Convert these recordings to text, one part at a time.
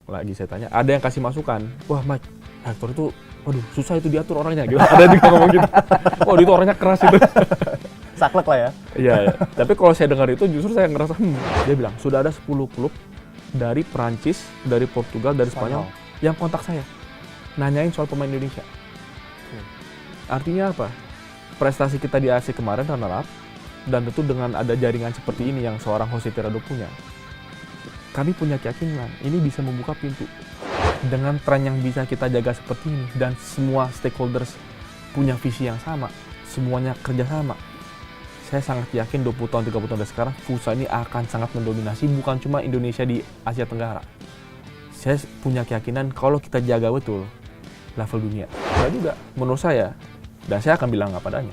lagi saya tanya, ada yang kasih masukan, wah Mike, Hector itu, waduh susah itu diatur orangnya gitu. Ada juga ngomong gitu, wah itu orangnya keras itu. Saklek lah ya. Iya, ya. Tapi kalau saya dengar itu justru saya ngerasa, dia bilang sudah ada 10 klub dari Prancis, dari Portugal, dari Spanyol yang kontak saya, nanyain soal pemain Indonesia. Artinya apa? Prestasi kita di ASI kemarin runner up, dan tentu dengan ada jaringan seperti ini yang seorang Jose Tirado punya, kami punya keyakinan ini bisa membuka pintu. Dengan tren yang bisa kita jaga seperti ini, dan semua stakeholders punya visi yang sama, semuanya kerjasama, saya sangat yakin 20 tahun, 30 tahun dari sekarang, futsal ini akan sangat mendominasi bukan cuma Indonesia di Asia Tenggara. Saya punya keyakinan kalau kita jaga betul level dunia. Nah juga, menurut saya, dan saya akan bilang apa adanya,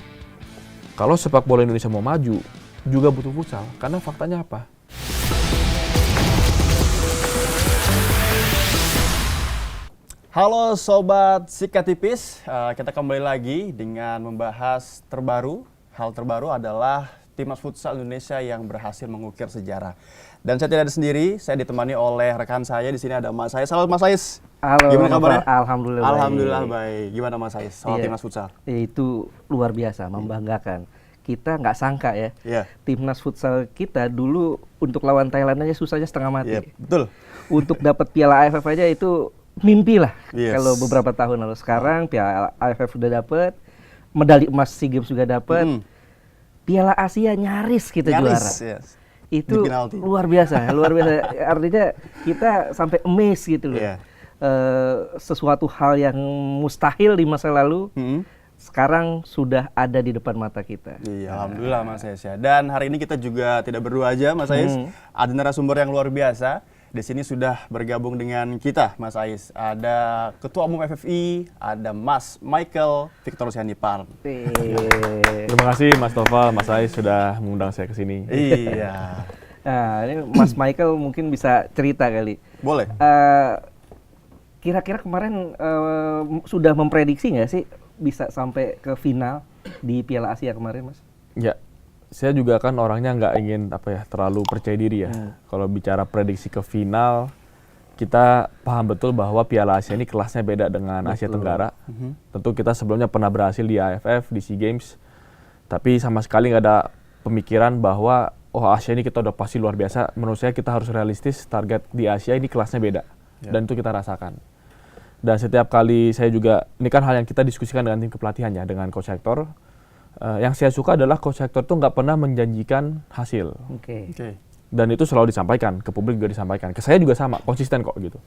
kalau sepak bola Indonesia mau maju, juga butuh futsal. Karena faktanya apa? Halo Sobat Sikat Tipis, kita kembali lagi dengan membahas hal terbaru adalah Timnas Futsal Indonesia yang berhasil mengukir sejarah. Dan saya tidak ada sendiri, saya ditemani oleh rekan saya, di sini ada Mas Sais. Halo Mas Sais. Halo, gimana kabarnya? Alhamdulillah. Alhamdulillah baik. Gimana Mas Sais soal Timnas Futsal? Itu luar biasa, membanggakan. Kita nggak sangka ya, Timnas Futsal kita dulu untuk lawan Thailand aja susahnya setengah mati. Betul. Untuk dapat Piala AFF aja itu mimpi lah. Kalau beberapa tahun lalu. Sekarang Piala AFF sudah dapat, medali emas SEA Games juga dapat, Piala Asia nyaris kita juara. Itu luar biasa, luar biasa. Artinya kita sampai amazed gitu loh. Sesuatu hal yang mustahil di masa lalu, sekarang sudah ada di depan mata kita. Iya, alhamdulillah Mas Sais ya. Dan hari ini kita juga tidak berdua aja Mas Sais. Ada narasumber yang luar biasa. Di sini sudah bergabung dengan kita, Mas Sais. Ada Ketua Umum FFI, ada Mas Michael Victor Sianipar. Terima kasih Mas Tova, Mas Sais sudah mengundang saya ke sini. Iya. Nah, ini Mas Michael mungkin bisa cerita kali. Boleh. Kira-kira kemarin sudah memprediksi nggak sih bisa sampai ke final di Piala Asia kemarin, Mas? Ya. Saya juga kan orangnya nggak ingin terlalu percaya diri ya. Kalau bicara prediksi ke final, kita paham betul bahwa Piala Asia ini kelasnya beda dengan Asia Tenggara. Tentu kita sebelumnya pernah berhasil di AFF, di SEA Games, tapi sama sekali nggak ada pemikiran bahwa Asia ini kita udah pasti luar biasa. Menurut saya kita harus realistis, target di Asia ini kelasnya beda, dan itu kita rasakan. Dan setiap kali saya juga, ini kan hal yang kita diskusikan dengan tim kepelatihannya, dengan Coach Hector. Yang saya suka adalah Coach Hector tuh nggak pernah menjanjikan hasil. Dan itu selalu disampaikan, ke publik juga disampaikan. Ke saya juga sama, konsisten kok gitu.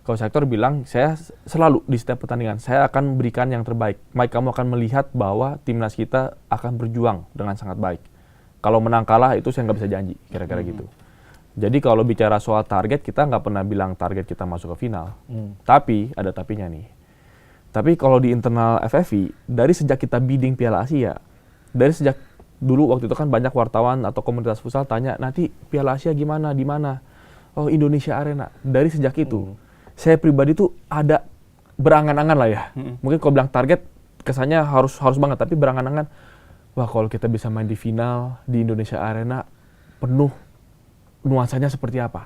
Coach Hector bilang, saya selalu di setiap pertandingan, saya akan berikan yang terbaik. Mike, kamu akan melihat bahwa timnas kita akan berjuang dengan sangat baik. Kalau menang kalah itu saya nggak bisa janji, kira-kira gitu. Jadi kalau bicara soal target, kita nggak pernah bilang target kita masuk ke final. Tapi, ada tapinya nih. Tapi kalau di internal FFI, dari sejak kita bidding Piala Asia, dari sejak dulu waktu itu kan banyak wartawan atau komunitas futsal tanya, nanti Piala Asia gimana, di mana? Oh, Indonesia Arena. Dari sejak itu, saya pribadi tuh ada berangan-angan lah ya. Mungkin kalau bilang target, kesannya harus banget, tapi berangan-angan, wah kalau kita bisa main di final, di Indonesia Arena, penuh nuansanya seperti apa.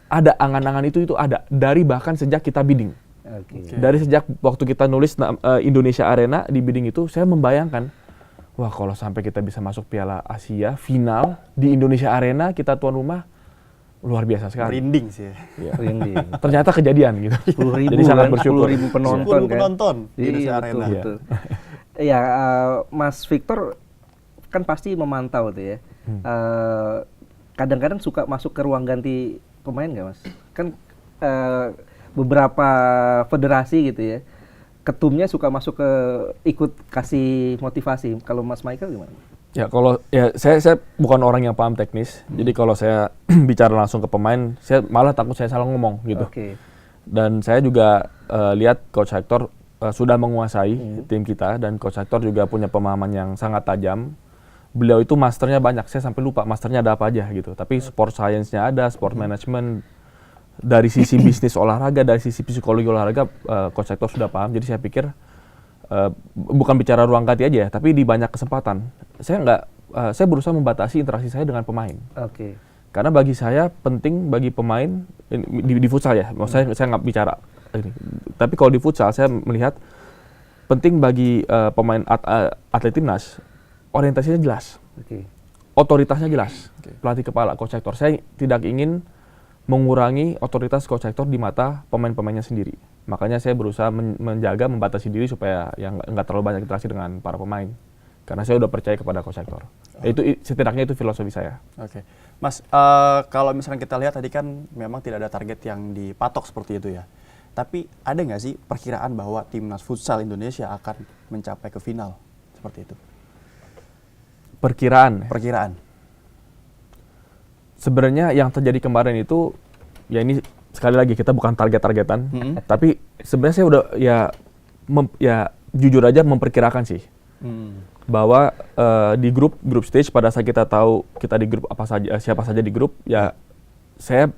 Ada angan-angan itu ada, dari bahkan sejak kita bidding. Dari sejak waktu kita nulis Indonesia Arena di bidding itu, saya membayangkan, wah kalau sampai kita bisa masuk Piala Asia final di Indonesia Arena, kita tuan rumah, luar biasa sekali. Merinding sih. Ya. Ternyata kejadian gitu. 10.000 Jadi sangat bersyukur. 10.000 penonton 10.000 penonton di Indonesia Arena. Betul. Ya, Mas Victor kan pasti memantau tuh ya. Kadang-kadang suka masuk ke ruang ganti pemain nggak, Mas? Kan beberapa federasi gitu ya, ketumnya suka masuk ke ikut kasih motivasi. Kalau Mas Michael gimana? Ya kalau saya bukan orang yang paham teknis, jadi kalau saya bicara langsung ke pemain, saya malah takut saya salah ngomong gitu. Dan saya juga lihat Coach Hector sudah menguasai tim kita, dan Coach Hector juga punya pemahaman yang sangat tajam. Beliau itu masternya banyak, saya sampai lupa masternya ada apa aja gitu. Tapi sport science-nya ada, sport management. Dari sisi bisnis olahraga, dari sisi psikologi olahraga, Coach Hector sudah paham. Jadi saya pikir bukan bicara ruang ganti aja ya, tapi di banyak kesempatan saya berusaha membatasi interaksi saya dengan pemain. Karena bagi saya penting bagi pemain di futsal ya, maksud saya nggak bicara ini. Tapi kalau di futsal saya melihat penting bagi pemain atlet timnas orientasinya jelas, otoritasnya jelas, pelatih kepala, coach Hector. Saya tidak ingin mengurangi otoritas coach Hector di mata pemain-pemainnya sendiri. Makanya saya berusaha menjaga, membatasi diri supaya yang nggak terlalu banyak interaksi dengan para pemain. Karena saya udah percaya kepada coach Hector. Itu setidaknya itu filosofi saya. Oke, Mas, kalau misalkan kita lihat tadi kan memang tidak ada target yang dipatok seperti itu ya. Tapi ada nggak sih perkiraan bahwa timnas futsal Indonesia akan mencapai ke final seperti itu? Perkiraan. Sebenarnya yang terjadi kemarin itu, ya ini sekali lagi kita bukan target-targetan, tapi sebenarnya saya udah ya jujur aja memperkirakan sih. Bahwa di grup stage pada saat kita tahu kita di grup apa saja, siapa saja di grup, ya saya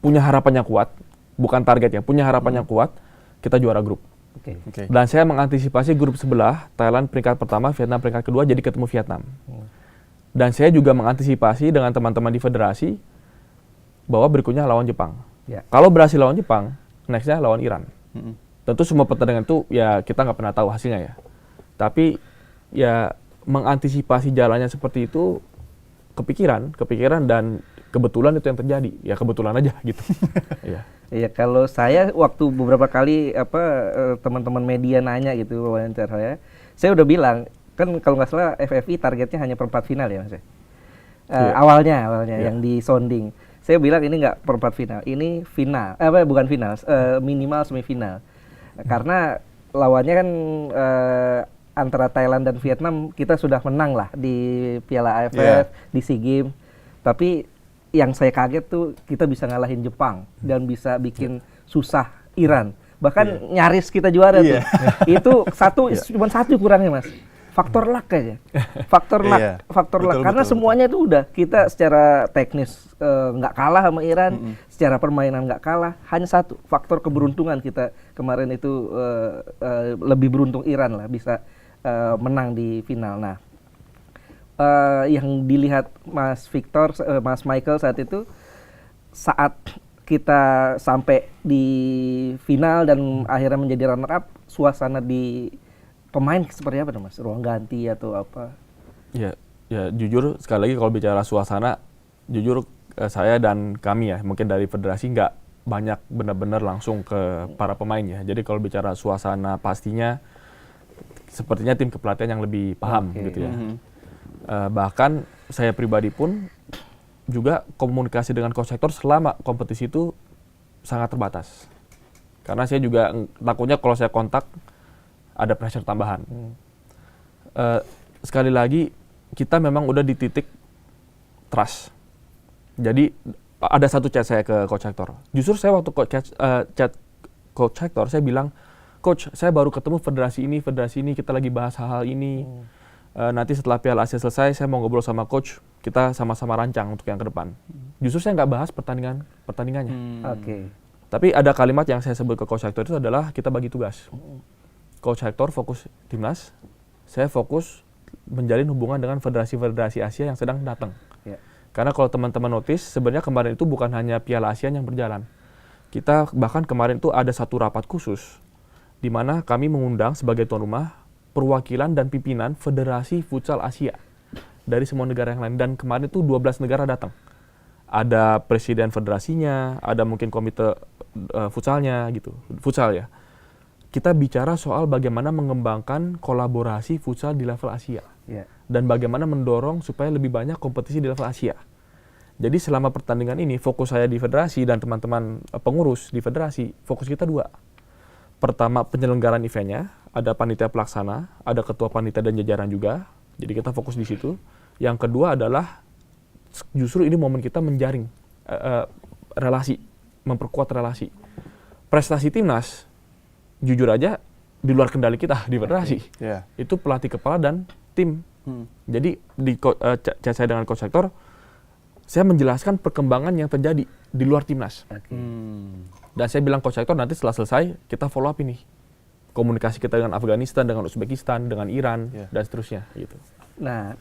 punya harapan yang kuat, bukan target ya, punya harapan yang kuat kita juara grup. Dan saya mengantisipasi grup sebelah, Thailand peringkat pertama, Vietnam peringkat kedua, jadi ketemu Vietnam. Dan saya juga mengantisipasi dengan teman-teman di federasi bahwa berikutnya lawan Jepang. Kalau berhasil lawan Jepang, nextnya lawan Iran. Tentu semua pertandingan itu ya kita nggak pernah tahu hasilnya ya. Tapi ya mengantisipasi jalannya seperti itu kepikiran dan kebetulan itu yang terjadi. Ya kebetulan aja gitu. Iya, kalau saya waktu beberapa kali teman-teman media nanya gitu wawancara saya udah bilang kan kalau nggak salah FFI targetnya hanya perempat final ya Mas. Awalnya yang di sounding. Saya bilang ini nggak perempat final, ini final. Bukan final, minimal semifinal. Karena lawannya kan antara Thailand dan Vietnam kita sudah menang lah di Piala AFF, di SEA Games. Tapi yang saya kaget tuh kita bisa ngalahin Jepang dan bisa bikin susah Iran. Bahkan nyaris kita juara tuh. Itu cuma satu kurangnya Mas. Faktor luck aja. Faktor luck. Karena semuanya itu udah kita secara teknis nggak kalah sama Iran, secara permainan nggak kalah. Hanya satu, faktor keberuntungan kita kemarin itu lebih beruntung Iran lah bisa menang di final. Nah, yang dilihat Mas Victor, Mas Michael saat itu, saat kita sampai di final dan akhirnya menjadi runner up, suasana di pemain seperti apa Mas? Ruang ganti atau apa? Ya jujur sekali lagi kalau bicara suasana, jujur saya dan kami ya mungkin dari federasi nggak banyak benar-benar langsung ke para pemain ya. Jadi kalau bicara suasana pastinya sepertinya tim kepelatihan yang lebih paham gitu ya. Bahkan saya pribadi pun juga komunikasi dengan coach Hector selama kompetisi itu sangat terbatas. Karena saya juga takutnya kalau saya kontak ada pressure tambahan. Sekali lagi kita memang udah di titik trust. Jadi ada satu chat saya ke coach Hector. Justru saya waktu chat coach Hector saya bilang, coach saya baru ketemu federasi ini kita lagi bahas hal-hal ini. Nanti setelah Piala Asia selesai saya mau ngobrol sama coach, kita sama-sama rancang untuk yang ke depan. Justru saya nggak bahas pertandingannya. Tapi ada kalimat yang saya sebut ke coach Hector itu adalah kita bagi tugas. Coach Hector fokus timnas, saya fokus menjalin hubungan dengan federasi-federasi Asia yang sedang datang. Karena kalau teman-teman notice, sebenarnya kemarin itu bukan hanya Piala Asia yang berjalan. Kita bahkan kemarin itu ada satu rapat khusus, di mana kami mengundang sebagai tuan rumah perwakilan dan pimpinan Federasi Futsal Asia dari semua negara yang lain. Dan kemarin itu 12 negara datang. Ada presiden federasinya, ada mungkin komite futsalnya gitu, futsal ya. Kita bicara soal bagaimana mengembangkan kolaborasi futsal di level Asia. Dan bagaimana mendorong supaya lebih banyak kompetisi di level Asia. Jadi selama pertandingan ini, fokus saya di federasi dan teman-teman pengurus di federasi, fokus kita dua. Pertama, penyelenggaraan eventnya, ada panitia pelaksana, ada ketua panitia dan jajaran juga. Jadi kita fokus di situ. Yang kedua adalah, justru ini momen kita menjaring relasi, memperkuat relasi. Prestasi timnas, jujur aja di luar kendali kita di federasi. Itu pelatih kepala dan tim. Jadi di chat saya dengan coach Hector, saya menjelaskan perkembangan yang terjadi di luar timnas. Dan saya bilang coach Hector nanti setelah selesai kita follow up ini. Komunikasi kita dengan Afghanistan, dengan Uzbekistan, dengan Iran dan seterusnya gitu. Nah,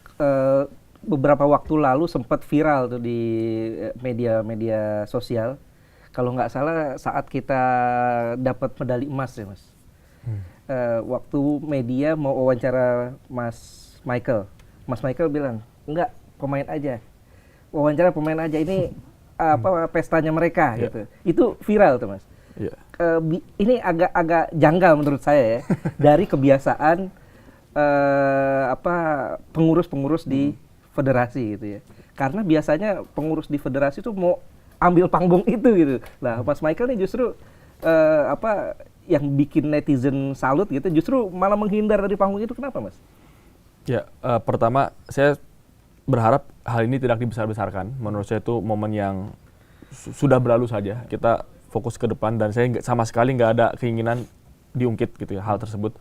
beberapa waktu lalu sempat viral tuh di media sosial. Kalau nggak salah saat kita dapat medali emas ya Mas. Waktu media mau wawancara Mas Michael bilang, enggak, pemain aja. Wawancara pemain aja, ini pestanya mereka gitu. Itu viral tuh Mas. Ini agak janggal menurut saya ya, dari kebiasaan pengurus-pengurus di federasi gitu ya. Karena biasanya pengurus di federasi itu mau ambil panggung itu gitu. Nah, Mas Michael nih justru yang bikin netizen salut gitu, justru malah menghindar dari panggung itu. Kenapa Mas? Ya, pertama saya berharap hal ini tidak dibesar-besarkan. Menurut saya itu momen yang sudah berlalu saja. Kita fokus ke depan dan saya sama sekali nggak ada keinginan diungkit gitu ya hal tersebut.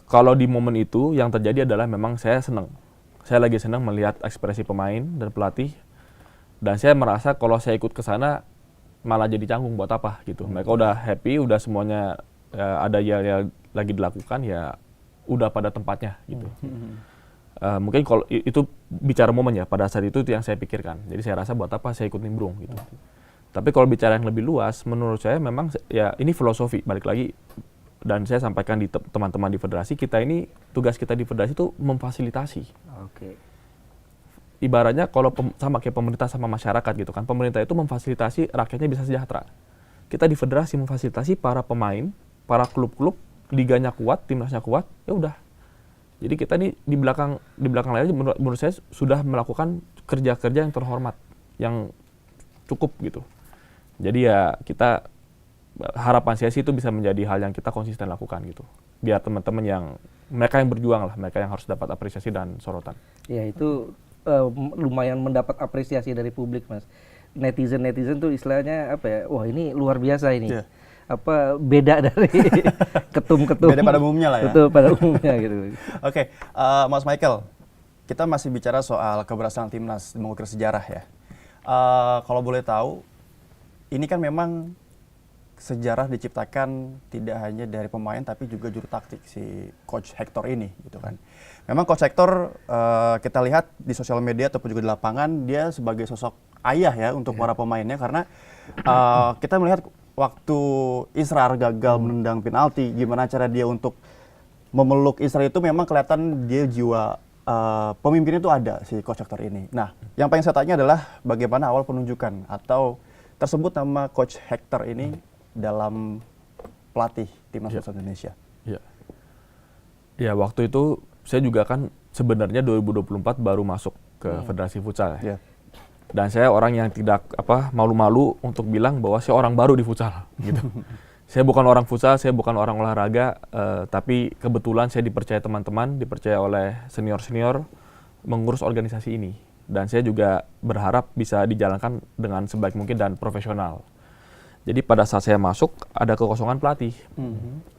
Kalau di momen itu yang terjadi adalah memang saya senang. Saya lagi senang melihat ekspresi pemain dan pelatih. Dan saya merasa kalau saya ikut ke sana malah jadi canggung buat apa gitu. Mereka udah happy, udah semuanya ada ya lagi dilakukan ya udah pada tempatnya gitu. Mungkin kalau itu bicara momen ya, pada saat itu yang saya pikirkan. Jadi saya rasa buat apa saya ikut nimbrung gitu. Tapi kalau bicara yang lebih luas, menurut saya memang ya ini filosofi, balik lagi. Dan saya sampaikan di teman-teman di federasi, kita ini, tugas kita di federasi itu memfasilitasi. Ibaratnya kalau sama kayak pemerintah sama masyarakat gitu kan, pemerintah itu memfasilitasi rakyatnya bisa sejahtera. Kita di federasi memfasilitasi para pemain, para klub-klub, liganya kuat, timnasnya kuat, ya udah. Jadi kita nih di belakang layar menurut saya sudah melakukan kerja-kerja yang terhormat, yang cukup gitu. Jadi ya kita harapan saya sih itu bisa menjadi hal yang kita konsisten lakukan gitu. Biar teman-teman mereka yang berjuang lah, mereka yang harus dapat apresiasi dan sorotan. Ya itu lumayan mendapat apresiasi dari publik Mas. Netizen tuh istilahnya wah ini luar biasa ini. Beda dari ketum-ketum. Beda pada umumnya lah ya. Betul, pada umumnya gitu. Oke, Mas Michael, kita masih bicara soal keberhasilan timnas mengukir sejarah ya. Kalau boleh tahu, ini kan memang sejarah diciptakan tidak hanya dari pemain tapi juga juru taktik si Coach Hector ini gitu kan. Memang Coach Hector kita lihat di sosial media ataupun juga di lapangan dia sebagai sosok ayah ya untuk para pemainnya karena kita melihat waktu Israr gagal menendang penalti, gimana cara dia untuk memeluk Israr itu memang kelihatan dia jiwa pemimpinnya itu ada si Coach Hector ini. Nah, yang pengen saya tanya adalah bagaimana awal penunjukan atau tersebut nama Coach Hector ini dalam pelatih timnas futsal Indonesia. Ya, waktu itu saya juga kan sebenarnya 2024 baru masuk ke Federasi Futsal ya. Dan saya orang yang tidak malu-malu untuk bilang bahwa saya orang baru di futsal gitu. Saya bukan orang futsal, saya bukan orang olahraga, tapi kebetulan saya dipercaya teman-teman, dipercaya oleh senior-senior mengurus organisasi ini. Dan saya juga berharap bisa dijalankan dengan sebaik mungkin dan profesional. Jadi pada saat saya masuk ada kekosongan pelatih,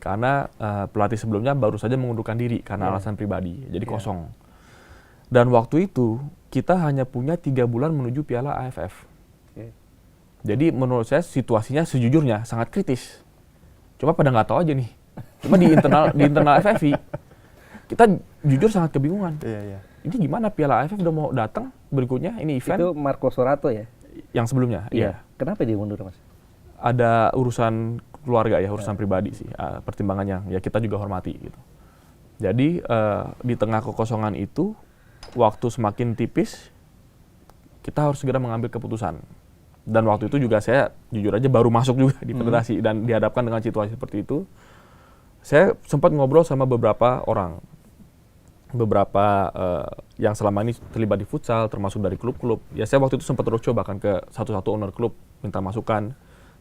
karena pelatih sebelumnya baru saja mengundurkan diri karena alasan pribadi, jadi kosong. Dan waktu itu kita hanya punya 3 bulan menuju Piala AFF. Jadi menurut saya situasinya sejujurnya sangat kritis. Cuma pada nggak tahu aja nih. Cuma di internal FFI kita jujur sangat kebingungan. Ini gimana Piala AFF udah mau datang berikutnya, ini event. Itu Marco Sorato ya? Yang sebelumnya, iya. Kenapa dia mundur Mas? Ada urusan keluarga ya, urusan pribadi sih, pertimbangan yang ya kita juga hormati gitu. Jadi di tengah kekosongan itu, waktu semakin tipis, kita harus segera mengambil keputusan. Dan waktu itu juga saya jujur aja baru masuk juga di federasi dan dihadapkan dengan situasi seperti itu. Saya sempat ngobrol sama beberapa orang, yang selama ini terlibat di futsal, termasuk dari klub-klub. Ya saya waktu itu sempat roadshow bahkan ke satu-satu owner klub minta masukan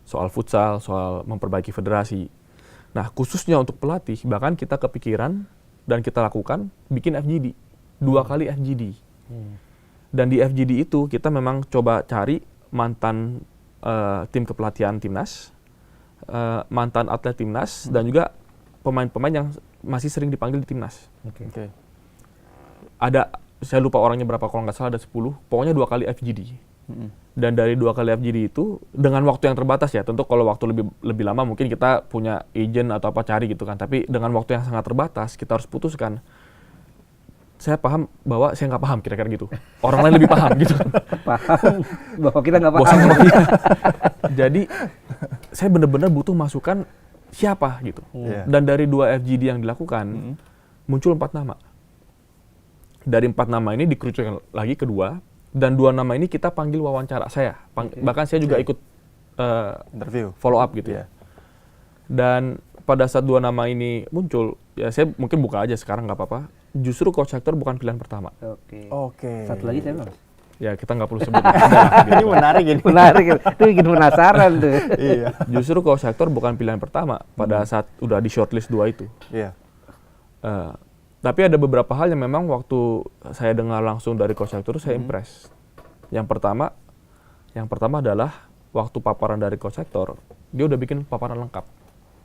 soal futsal, soal memperbaiki federasi. Nah, khususnya untuk pelatih, bahkan kita kepikiran dan kita lakukan bikin FGD. 2 kali FGD. Dan di FGD itu kita memang coba cari mantan tim kepelatihan timnas, mantan atlet timnas, dan juga pemain-pemain yang masih sering dipanggil di timnas. Ada, saya lupa orangnya berapa, kalau nggak salah ada 10, pokoknya 2 kali FGD. Dan dari 2 kali FGD itu dengan waktu yang terbatas ya, tentu kalau waktu lebih lama mungkin kita punya agent atau apa cari gitu kan, tapi dengan waktu yang sangat terbatas kita harus putuskan saya paham bahwa saya nggak paham kira-kira gitu. Orang lain lebih paham gitu. Paham bahwa kita nggak Bosan paham. sama dia. Jadi saya benar-benar butuh masukan siapa gitu. Iya. Dan dari 2 FGD yang dilakukan muncul 4 nama. Dari 4 nama ini dikerucutkan lagi kedua, dan 2 nama ini kita panggil wawancara saya. Bahkan saya juga ikut Interview. follow up gitu ya. Dan pada saat 2 nama ini muncul, ya saya mungkin buka aja sekarang nggak apa-apa. Justru coach Hector bukan pilihan pertama. Oke. Oke. Satu lagi saya Mas. Ya kita nggak perlu sebut. Udah lah, gitu. Ini menarik ini. Menarik, itu bikin penasaran tuh. Iya. Justru coach Hector bukan pilihan pertama pada saat udah di shortlist 2 itu. Iya. Tapi ada beberapa hal yang memang waktu saya dengar langsung dari coach Hector saya impress. Yang pertama adalah waktu paparan dari coach Hector, dia udah bikin paparan lengkap.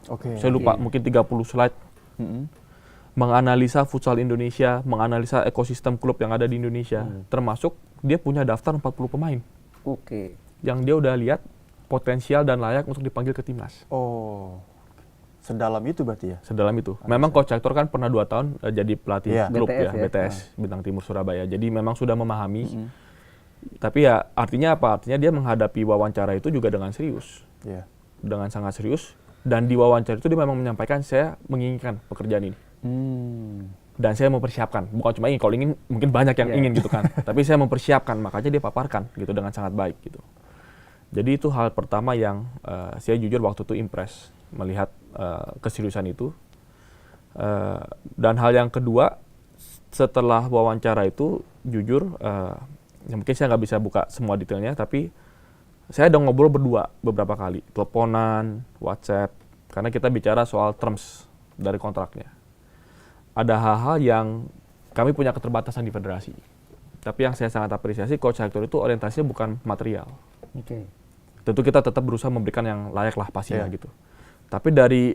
Oke. Saya lupa, mungkin 30 slide. Menganalisa futsal Indonesia, menganalisa ekosistem klub yang ada di Indonesia. Termasuk dia punya daftar 40 pemain. Oke. Yang dia udah lihat potensial dan layak untuk dipanggil ke timnas. Oh. Sedalam itu berarti ya? Sedalam itu. Memang coach Hector kan pernah 2 tahun jadi pelatih Iya. klub BTS ya, ya. BTS, Bintang Timur Surabaya. Jadi memang sudah memahami. Tapi ya artinya apa? Artinya dia menghadapi wawancara itu juga dengan serius. Iya. Dengan sangat serius. Dan di wawancara itu dia memang menyampaikan saya menginginkan pekerjaan ini. Dan saya mempersiapkan, bukan cuma ingin, kalau ingin mungkin banyak yang ingin gitu kan. Tapi saya mempersiapkan, makanya dia paparkan gitu dengan sangat baik gitu. Jadi itu hal pertama yang saya jujur waktu itu impress melihat keseriusan itu. Dan hal yang kedua, setelah wawancara itu jujur, ya mungkin saya nggak bisa buka semua detailnya, tapi saya udah ngobrol berdua beberapa kali, teleponan, WhatsApp, karena kita bicara soal terms dari kontraknya. Ada hal-hal yang kami punya keterbatasan di federasi. Tapi yang saya sangat apresiasi, Coach Hector itu orientasinya bukan material. Oke. Tentu kita tetap berusaha memberikan yang layak lah pastinya Iya. gitu. Tapi dari,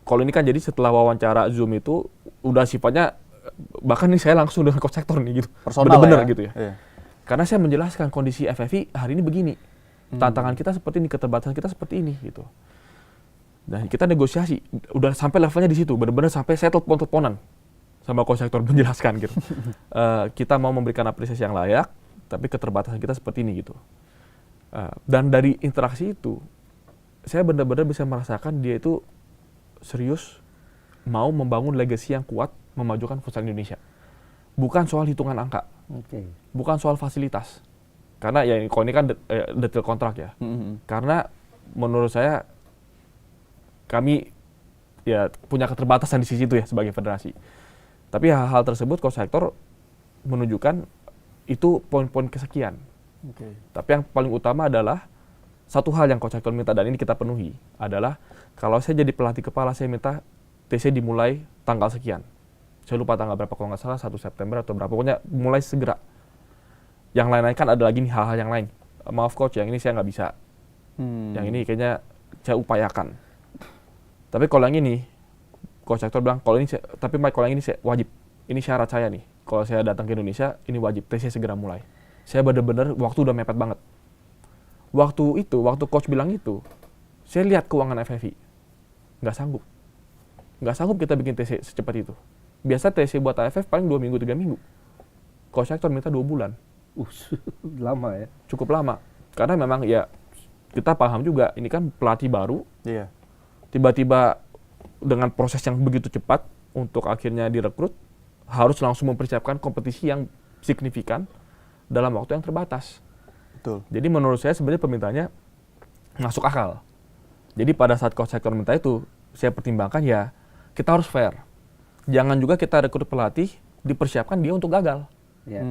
kalau ini kan jadi setelah wawancara Zoom itu, udah sifatnya, bahkan ini saya langsung dengan Coach Hector nih gitu. Personal Bener-bener lah ya? gitu ya. Iya. Karena saya menjelaskan kondisi FFI hari ini begini. Tantangan kita seperti ini, keterbatasan kita seperti ini gitu. Dan kita negosiasi, udah sampai levelnya di situ, benar-benar sampai saya telepon-teleponan sama Coach Hector menjelaskan gitu. Kita mau memberikan apresiasi yang layak, tapi keterbatasan kita seperti ini gitu. Dan dari interaksi itu, saya benar-benar bisa merasakan dia itu serius mau membangun legacy yang kuat, memajukan futsal Indonesia. Bukan soal hitungan angka, bukan soal fasilitas. Karena ya kalau ini kan detail kontrak ya. Karena menurut saya kami ya punya keterbatasan di sisi itu ya sebagai federasi. Tapi hal-hal tersebut Coach Hector menunjukkan itu poin-poin kesekian. Tapi yang paling utama adalah satu hal yang Coach Hector minta dan ini kita penuhi adalah kalau saya jadi pelatih kepala saya minta TC dimulai tanggal sekian. Saya lupa tanggal berapa kalau nggak salah 1 September atau berapa. Pokoknya mulai segera. Yang lain-lain kan ada lagi nih hal-hal yang lain. Maaf coach, yang ini saya nggak bisa. Yang ini kayaknya saya upayakan. Tapi kalau yang ini, Coach Hector bilang, kalau ini, tapi Mike kalau yang ini saya wajib. Ini syarat saya nih. Kalau saya datang ke Indonesia, ini wajib. TC segera mulai. Saya benar-benar waktu udah mepet banget. Waktu coach bilang itu, saya lihat keuangan FFI. Nggak sanggup. Nggak sanggup kita bikin TC secepat itu. Biasa TC buat AFF paling 2 minggu, 3 minggu. Coach Hector minta 2 bulan. Lama ya. Cukup lama. Karena memang ya kita paham juga ini kan pelatih baru. Iya. Tiba-tiba dengan proses yang begitu cepat untuk akhirnya direkrut harus langsung mempersiapkan kompetisi yang signifikan dalam waktu yang terbatas. Betul. Jadi menurut saya sebenarnya permintaannya masuk akal. Jadi pada saat Coach Hector minta itu saya pertimbangkan ya kita harus fair. Jangan juga kita rekrut pelatih dipersiapkan dia untuk gagal. Ya.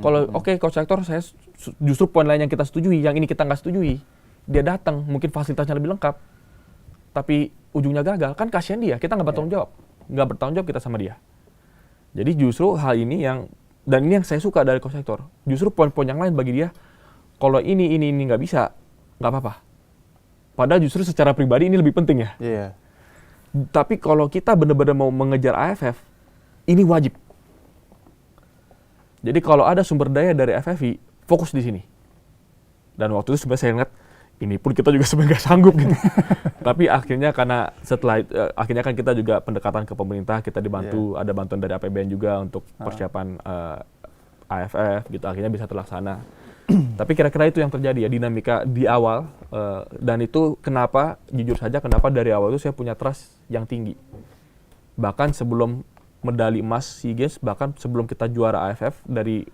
Kalau oke, Coach Hector, saya justru poin lain yang kita setujui, yang ini kita nggak setujui. Dia datang, mungkin fasilitasnya lebih lengkap, tapi ujungnya gagal, kan kasihan dia. Kita nggak bertanggung jawab, nggak bertanggung jawab kita sama dia. Jadi justru hal ini dan ini yang saya suka dari Coach Hector. Justru poin-poin yang lain bagi dia, kalau ini nggak bisa, nggak apa-apa. Padahal justru secara pribadi ini lebih penting ya. Iya. Tapi kalau kita benar-benar mau mengejar AFF, ini wajib. Jadi kalau ada sumber daya dari FFI, fokus di sini. Dan waktu itu sebenarnya saya ingat, ini pun kita juga sebenarnya nggak sanggup gitu. Tapi akhirnya karena setelah akhirnya kan kita juga pendekatan ke pemerintah, kita dibantu, ada bantuan dari APBN juga untuk persiapan AFF gitu, akhirnya bisa terlaksana. Tapi kira-kira itu yang terjadi ya, dinamika di awal, dan itu kenapa, jujur saja kenapa dari awal itu saya punya trust yang tinggi. Bahkan sebelum medali emas SEA Games, bahkan sebelum kita juara AFF, dari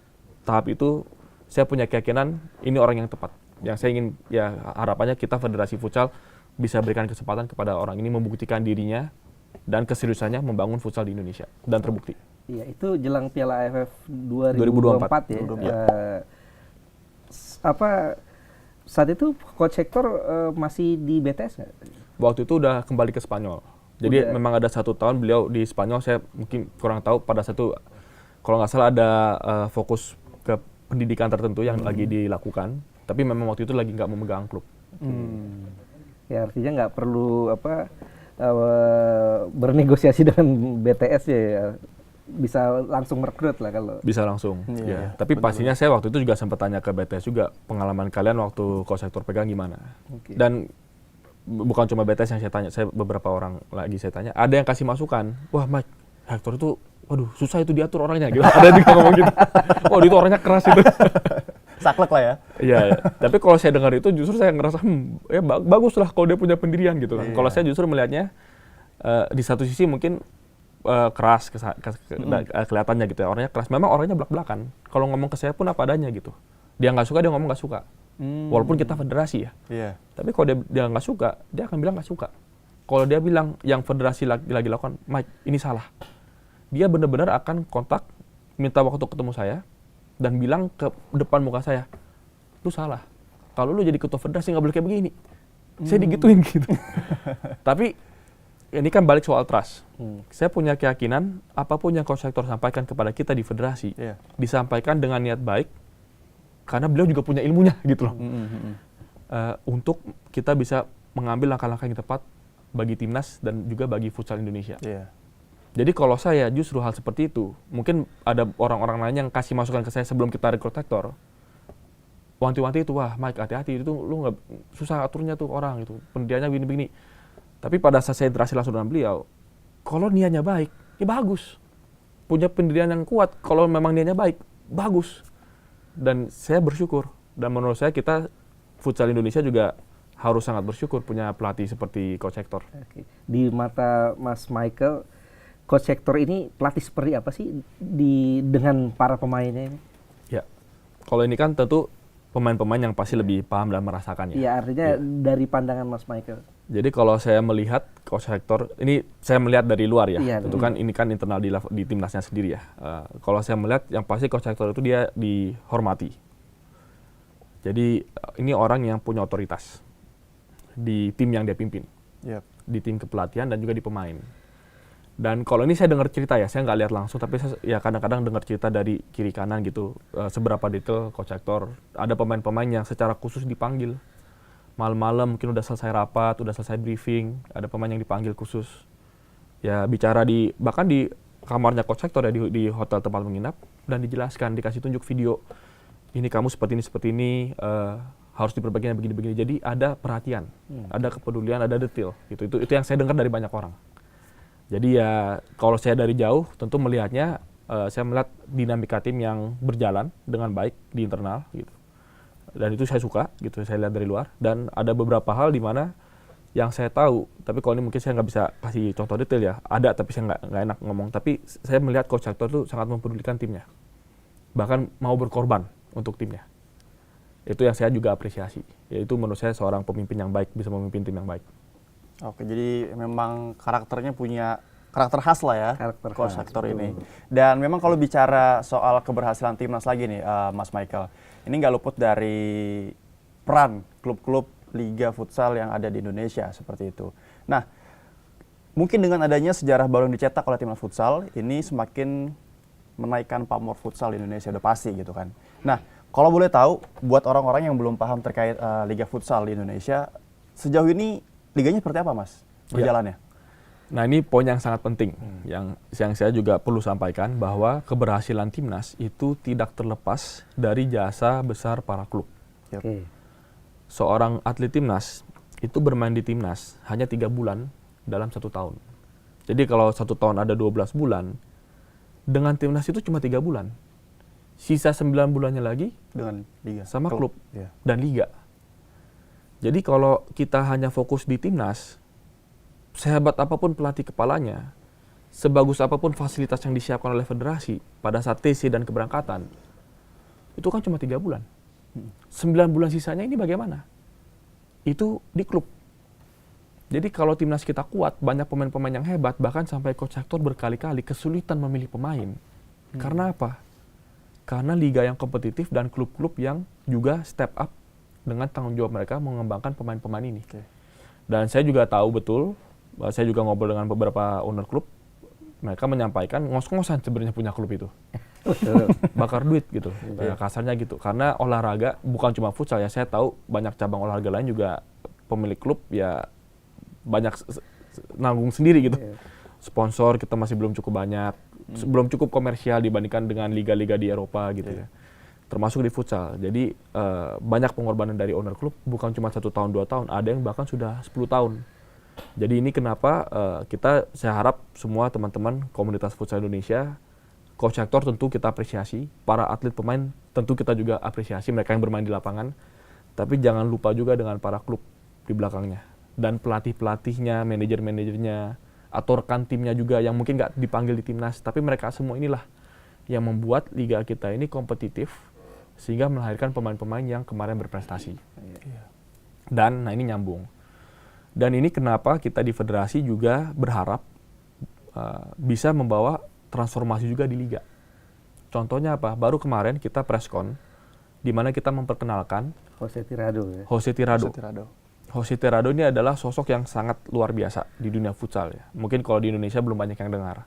tahap itu saya punya keyakinan ini orang yang tepat. Yang saya ingin, ya harapannya kita Federasi Futsal bisa berikan kesempatan kepada orang ini membuktikan dirinya dan keseriusannya membangun futsal di Indonesia, dan terbukti. Iya, itu jelang Piala AFF 2024 ya. Apa saat itu Coach Hector masih di BTS nggak? Waktu itu udah kembali ke Spanyol. Jadi memang ada 1 tahun beliau di Spanyol, saya mungkin kurang tahu pada satu, kalau nggak salah ada fokus ke pendidikan tertentu yang lagi dilakukan. Tapi memang waktu itu lagi nggak memegang klub. Ya artinya nggak perlu bernegosiasi dengan BTS ya, bisa langsung merekrut lah kalau. Bisa langsung. Ya. Tapi pastinya saya waktu itu juga sempat tanya ke BTS juga, pengalaman kalian waktu Coach Hector pegang gimana. Dan bukan cuma BTS yang saya tanya, saya beberapa orang lagi saya tanya, ada yang kasih masukan, wah Mike, Hector itu, waduh susah itu diatur orangnya gitu. Ada juga ngomong gitu, wah itu orangnya keras itu. Saklek lah ya. Iya, tapi kalau saya dengar itu justru saya ngerasa, ya bagus lah kalau dia punya pendirian gitu kan. Kalau saya justru melihatnya, di satu sisi mungkin keras, kelihatannya gitu ya, orangnya keras. Memang orangnya belak-belakan. Kalau ngomong ke saya pun apa adanya gitu. Dia nggak suka, dia ngomong nggak suka. Walaupun kita federasi ya. Tapi kalau dia nggak suka, dia akan bilang nggak suka. Kalau dia bilang yang federasi lagi lakukan, Mike, ini salah. Dia benar-benar akan kontak, minta waktu ketemu saya, dan bilang ke depan muka saya, lu salah. Kalau lu jadi ketua federasi nggak boleh kayak begini. Saya digituin gitu. Tapi ini kan balik soal trust. Saya punya keyakinan apapun yang Coach Hector sampaikan kepada kita di federasi, disampaikan dengan niat baik, karena beliau juga punya ilmunya gitu loh. Untuk kita bisa mengambil langkah-langkah yang tepat bagi timnas dan juga bagi futsal Indonesia. Jadi kalau saya justru hal seperti itu, mungkin ada orang-orang lain yang kasih masukan ke saya sebelum kita rekrut Hector. Wanti-wanti itu, wah Mike hati-hati, itu lu nggak susah aturnya tuh orang itu, pendiriannya begini-begini. Tapi pada saat saya interaksi langsung dengan beliau, kalau niatnya baik, ya bagus. Punya pendirian yang kuat, kalau memang niatnya baik, bagus. Dan saya bersyukur. Dan menurut saya kita futsal Indonesia juga harus sangat bersyukur punya pelatih seperti Coach Hector. Di mata Mas Michael, Coach Hector ini pelatih seperti apa sih dengan para pemainnya ini? Ya, kalau ini kan tentu pemain-pemain yang pasti lebih paham dan merasakannya. Iya, artinya dari pandangan Mas Michael. Jadi kalau saya melihat Coach Hector, ini saya melihat dari luar ya, tentu kan ini kan internal di timnasnya sendiri ya. Kalau saya melihat yang pasti Coach Hector itu dia dihormati. Jadi ini orang yang punya otoritas di tim yang dia pimpin, di tim kepelatihan dan juga di pemain. Dan kalau ini saya dengar cerita ya, saya nggak lihat langsung, tapi saya ya kadang-kadang dengar cerita dari kiri kanan gitu, seberapa detail Coach Hector. Ada pemain-pemain yang secara khusus dipanggil. Malam-malam mungkin udah selesai rapat, udah selesai briefing, ada pemain yang dipanggil khusus. Ya bicara bahkan di kamarnya Coach Hector ya, di hotel tempat menginap, dan dijelaskan, dikasih tunjuk video. Ini kamu seperti ini, harus diperbaiki begini-begini. Jadi ada perhatian, ada kepedulian, ada detail. Itu yang saya dengar dari banyak orang. Jadi ya kalau saya dari jauh tentu melihatnya, saya melihat dinamika tim yang berjalan dengan baik di internal gitu. Dan itu saya suka gitu, saya lihat dari luar. Dan ada beberapa hal di mana yang saya tahu, tapi kalau ini mungkin saya nggak bisa kasih contoh detail ya. Ada tapi saya nggak enak ngomong. Tapi saya melihat Coach Hector itu sangat mempedulikan timnya. Bahkan mau berkorban untuk timnya. Itu yang saya juga apresiasi. Yaitu menurut saya seorang pemimpin yang baik, bisa memimpin tim yang baik. Oke, jadi memang karakternya punya karakter khas lah ya, Coach Hector ini. Dan memang kalau bicara soal keberhasilan timnas lagi nih, Mas Michael, ini nggak luput dari peran klub-klub liga futsal yang ada di Indonesia seperti itu. Nah, mungkin dengan adanya sejarah baru yang dicetak oleh timnas futsal, ini semakin menaikkan pamor futsal di Indonesia, udah pasti gitu kan. Nah, kalau boleh tahu, buat orang-orang yang belum paham terkait liga futsal di Indonesia, sejauh ini liganya seperti apa, Mas, berjalannya? Nah, ini poin yang sangat penting, yang saya juga perlu sampaikan, bahwa keberhasilan timnas itu tidak terlepas dari jasa besar para klub. seorang atlet timnas itu bermain di timnas hanya 3 bulan dalam 1 tahun. Jadi kalau 1 tahun ada 12 bulan, dengan timnas itu cuma 3 bulan. Sisa 9 bulannya lagi Dengan liga. sama klub Ya. dan liga. Jadi kalau kita hanya fokus di timnas, sehebat apapun pelatih kepalanya, sebagus apapun fasilitas yang disiapkan oleh federasi pada saat TC dan keberangkatan, itu kan cuma 3 bulan. 9 bulan sisanya ini bagaimana? Itu di klub. Jadi kalau timnas kita kuat, banyak pemain-pemain yang hebat, bahkan sampai coach Hector berkali-kali kesulitan memilih pemain. Karena apa? Karena liga yang kompetitif dan klub-klub yang juga step up dengan tanggung jawab mereka mengembangkan pemain-pemain ini. Dan saya juga tahu betul, saya juga ngobrol dengan beberapa owner klub, mereka menyampaikan ngos-ngosan sebenarnya punya klub itu. Bakar duit gitu, ya, kasarnya gitu. Karena olahraga bukan cuma futsal ya, saya tahu banyak cabang olahraga lain juga pemilik klub ya banyak nanggung sendiri gitu. Sponsor kita masih belum cukup banyak, belum cukup komersial dibandingkan dengan liga-liga di Eropa gitu ya. Termasuk di futsal. Jadi banyak pengorbanan dari owner klub, bukan cuma 1 tahun 2 tahun, ada yang bahkan sudah 10 tahun. Jadi ini kenapa saya harap semua teman-teman komunitas futsal Indonesia, Coach Hector tentu kita apresiasi, para atlet pemain tentu kita juga apresiasi mereka yang bermain di lapangan, tapi jangan lupa juga dengan para klub di belakangnya. Dan pelatih-pelatihnya, manajer-manajernya, atau rekan timnya juga yang mungkin nggak dipanggil di timnas, tapi mereka semua inilah yang membuat liga kita ini kompetitif sehingga melahirkan pemain-pemain yang kemarin berprestasi. Dan nah ini nyambung. Dan ini kenapa kita di federasi juga berharap bisa membawa transformasi juga di liga. Contohnya apa? Baru kemarin kita preskon di mana kita memperkenalkan Jose Tirado ya. Jose Tirado. Jose Tirado ini adalah sosok yang sangat luar biasa di dunia futsal ya. Mungkin kalau di Indonesia belum banyak yang dengar.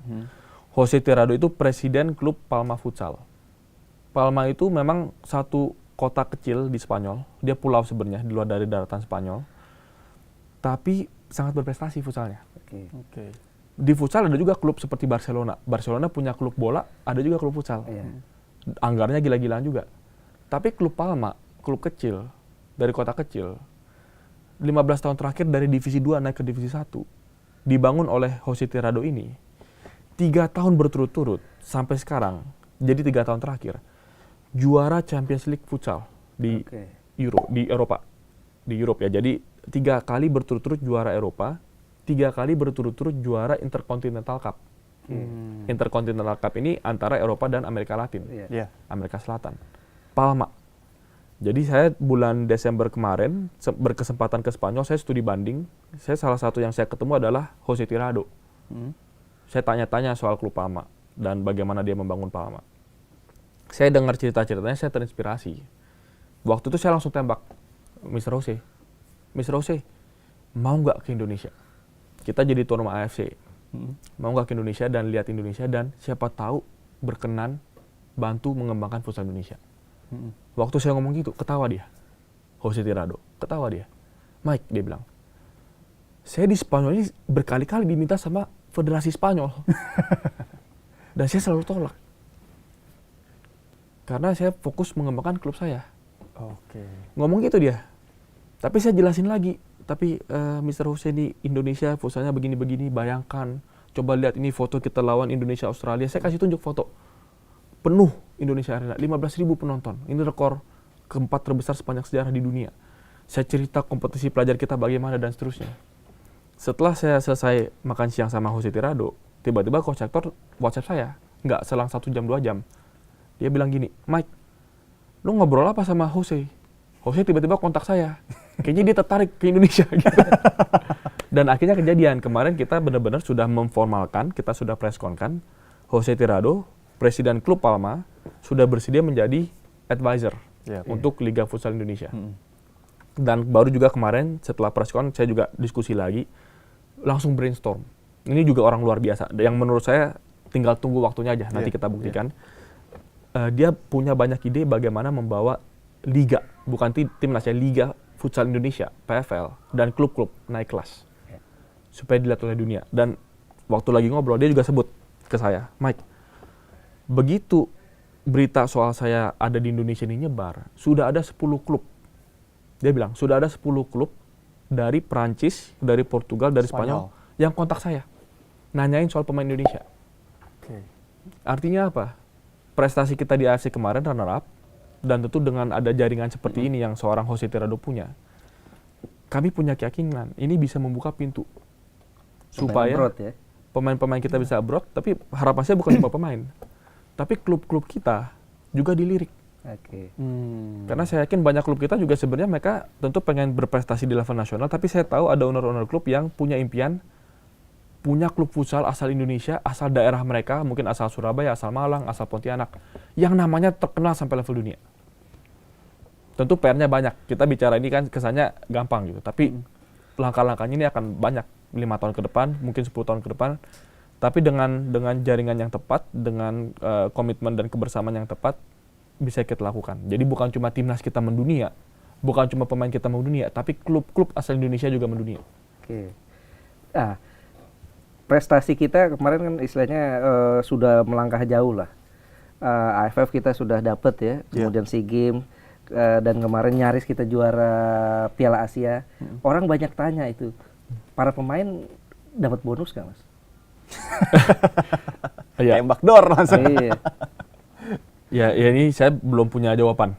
Jose Tirado itu presiden klub Palma Futsal. Palma itu memang satu kota kecil di Spanyol. Dia pulau sebenarnya di luar dari daratan Spanyol. Tapi sangat berprestasi futsalnya. Di futsal ada juga klub seperti Barcelona. Barcelona punya klub bola, ada juga klub futsal. Anggarannya gila-gilaan juga. Tapi klub Palma, klub kecil dari kota kecil, 15 tahun terakhir dari divisi 2 naik ke divisi 1 dibangun oleh Jose Tirado ini 3 tahun berturut-turut sampai sekarang, jadi 3 tahun terakhir juara Champions League futsal di Eropa ya. Jadi 3 kali berturut-turut juara Eropa, 3 kali berturut-turut juara Intercontinental Cup. Intercontinental Cup ini antara Eropa dan Amerika Latin, Amerika Selatan. Palma. Jadi saya bulan Desember kemarin berkesempatan ke Spanyol, saya studi banding. Saya salah satu yang saya ketemu adalah Jose Tirado. Saya tanya-tanya soal klub Palma dan bagaimana dia membangun Palma. Saya dengar cerita-ceritanya, saya terinspirasi. Waktu itu saya langsung tembak Mr. Jose. Mr. Jose, mau nggak ke Indonesia? Kita jadi tuan rumah AFC. Mau nggak ke Indonesia dan lihat Indonesia dan siapa tahu berkenan bantu mengembangkan futsal Indonesia. Waktu saya ngomong gitu, ketawa dia. Jose Tirado, ketawa dia. Mike, dia bilang, saya di Spanyol ini berkali-kali diminta sama Federasi Spanyol. Dan saya selalu tolak. Karena saya fokus mengembangkan klub saya. Ngomong gitu dia. Tapi saya jelasin lagi. Tapi Mr. Jose ini Indonesia futsalnya begini-begini, bayangkan. Coba lihat ini foto kita lawan Indonesia Australia. Saya kasih tunjuk foto. Penuh Indonesia Arena, 15.000 penonton. Ini rekor keempat terbesar sepanjang sejarah di dunia. Saya cerita kompetisi pelajar kita bagaimana dan seterusnya. Setelah saya selesai makan siang sama Jose Tirado, tiba-tiba Coach Hector WhatsApp saya. Nggak selang 1 jam 2 jam. Dia bilang gini, Mike, lu ngobrol apa sama Jose? Jose tiba-tiba kontak saya. Kayaknya dia tertarik ke Indonesia. Gitu. Dan akhirnya kejadian. Kemarin kita benar-benar sudah memformalkan, kita sudah presskonkan Jose Tirado, Presiden Klub Palma, sudah bersedia menjadi advisor untuk Liga Futsal Indonesia. Dan baru juga kemarin setelah preskon saya juga diskusi lagi, langsung brainstorm. Ini juga orang luar biasa, yang menurut saya tinggal tunggu waktunya aja, nanti kita buktikan. Dia punya banyak ide bagaimana membawa liga, bukan timnas ya, Liga Futsal Indonesia, PFL, dan klub-klub naik kelas. Supaya dilihat oleh dunia. Dan waktu lagi ngobrol, dia juga sebut ke saya, Mike, begitu berita soal saya ada di Indonesia ini nyebar, sudah ada 10 klub Dia bilang, sudah ada 10 klub dari Prancis, dari Portugal, dari Spanyol yang kontak saya. Nanyain soal pemain Indonesia. Artinya apa? Prestasi kita di AFC kemarin runner up, dan tentu dengan ada jaringan seperti ini yang seorang Jose Tirado punya, kami punya keyakinan ini bisa membuka pintu supaya pemain-pemain kita bisa abroad. Tapi harapan saya bukan cuma pemain, tapi klub-klub kita juga dilirik. Karena saya yakin banyak klub kita juga sebenarnya mereka tentu pengen berprestasi di level nasional, tapi saya tahu ada owner-owner klub yang punya impian punya klub futsal asal Indonesia, asal daerah mereka, mungkin asal Surabaya, asal Malang, asal Pontianak, yang namanya terkenal sampai level dunia. Tentu PR-nya banyak. Kita bicara ini kan kesannya gampang gitu, tapi langkah-langkahnya ini akan banyak, 5 tahun ke depan, mungkin 10 tahun ke depan. Tapi dengan jaringan yang tepat, dengan komitmen dan kebersamaan yang tepat, bisa kita lakukan. Jadi bukan cuma timnas kita mendunia, bukan cuma pemain kita mendunia, tapi klub-klub asal Indonesia juga mendunia. Nah, prestasi kita kemarin kan istilahnya sudah melangkah jauh lah. AFF kita sudah dapat ya, kemudian SEA Games, dan kemarin nyaris kita juara Piala Asia. Orang banyak tanya itu, para pemain dapat bonus nggak, Mas? Tembak dor langsung. Ya, ini saya belum punya jawaban.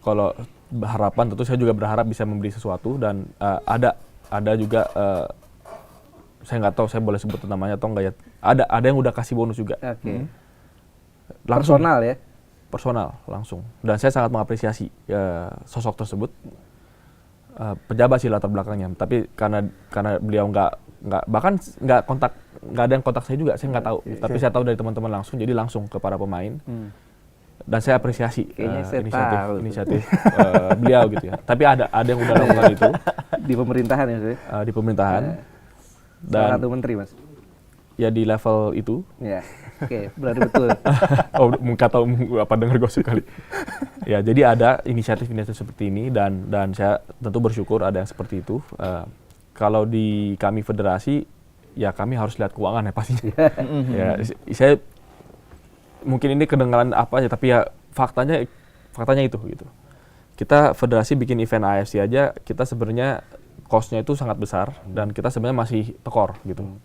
Kalau harapan tentu saya juga berharap bisa memberi sesuatu, dan ada juga saya nggak tahu saya boleh sebut namanya atau enggak ya. Ada yang udah kasih bonus juga. Langsung, personal ya? Personal langsung. Dan saya sangat mengapresiasi sosok tersebut. Pejabat sih latar belakangnya, tapi karena beliau nggak ada yang kontak saya juga, saya nggak tahu. Tapi saya tahu dari teman-teman langsung, jadi langsung ke para pemain. Dan saya apresiasi inisiatif beliau gitu ya. Tapi ada yang udah lakukan itu di pemerintahan ya, di pemerintahan. Dan salah satu menteri, Mas. Ya di level itu. Ya. Berarti betul. Oh, mungkin tahu apa dengar gosip kali. Ya, jadi ada inisiatif seperti ini, dan saya tentu bersyukur ada yang seperti itu. Kalau di kami federasi, ya kami harus lihat keuangan ya pastinya. Ya, saya mungkin ini kedengaran apa aja, tapi ya faktanya itu gitu. Kita federasi bikin event AFC aja, kita sebenarnya cost-nya itu sangat besar, dan kita sebenarnya masih tekor gitu.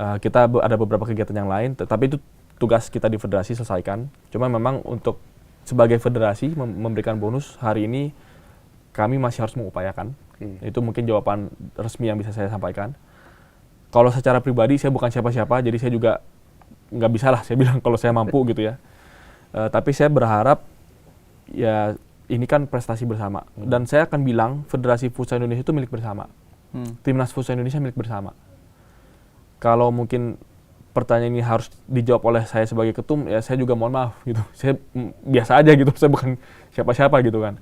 Kita ada beberapa kegiatan yang lain, tapi itu tugas kita di federasi selesaikan. Cuma memang untuk sebagai federasi memberikan bonus hari ini kami masih harus mengupayakan. Itu mungkin jawaban resmi yang bisa saya sampaikan. Kalau secara pribadi saya bukan siapa-siapa, jadi saya juga nggak bisa lah saya bilang kalau saya mampu gitu ya. Tapi saya berharap ya ini kan prestasi bersama. Dan saya akan bilang Federasi Futsal Indonesia itu milik bersama. Timnas Futsal Indonesia milik bersama. Kalau mungkin pertanyaan ini harus dijawab oleh saya sebagai ketum, ya saya juga mohon maaf gitu. Saya biasa aja gitu, saya bukan siapa-siapa gitu kan.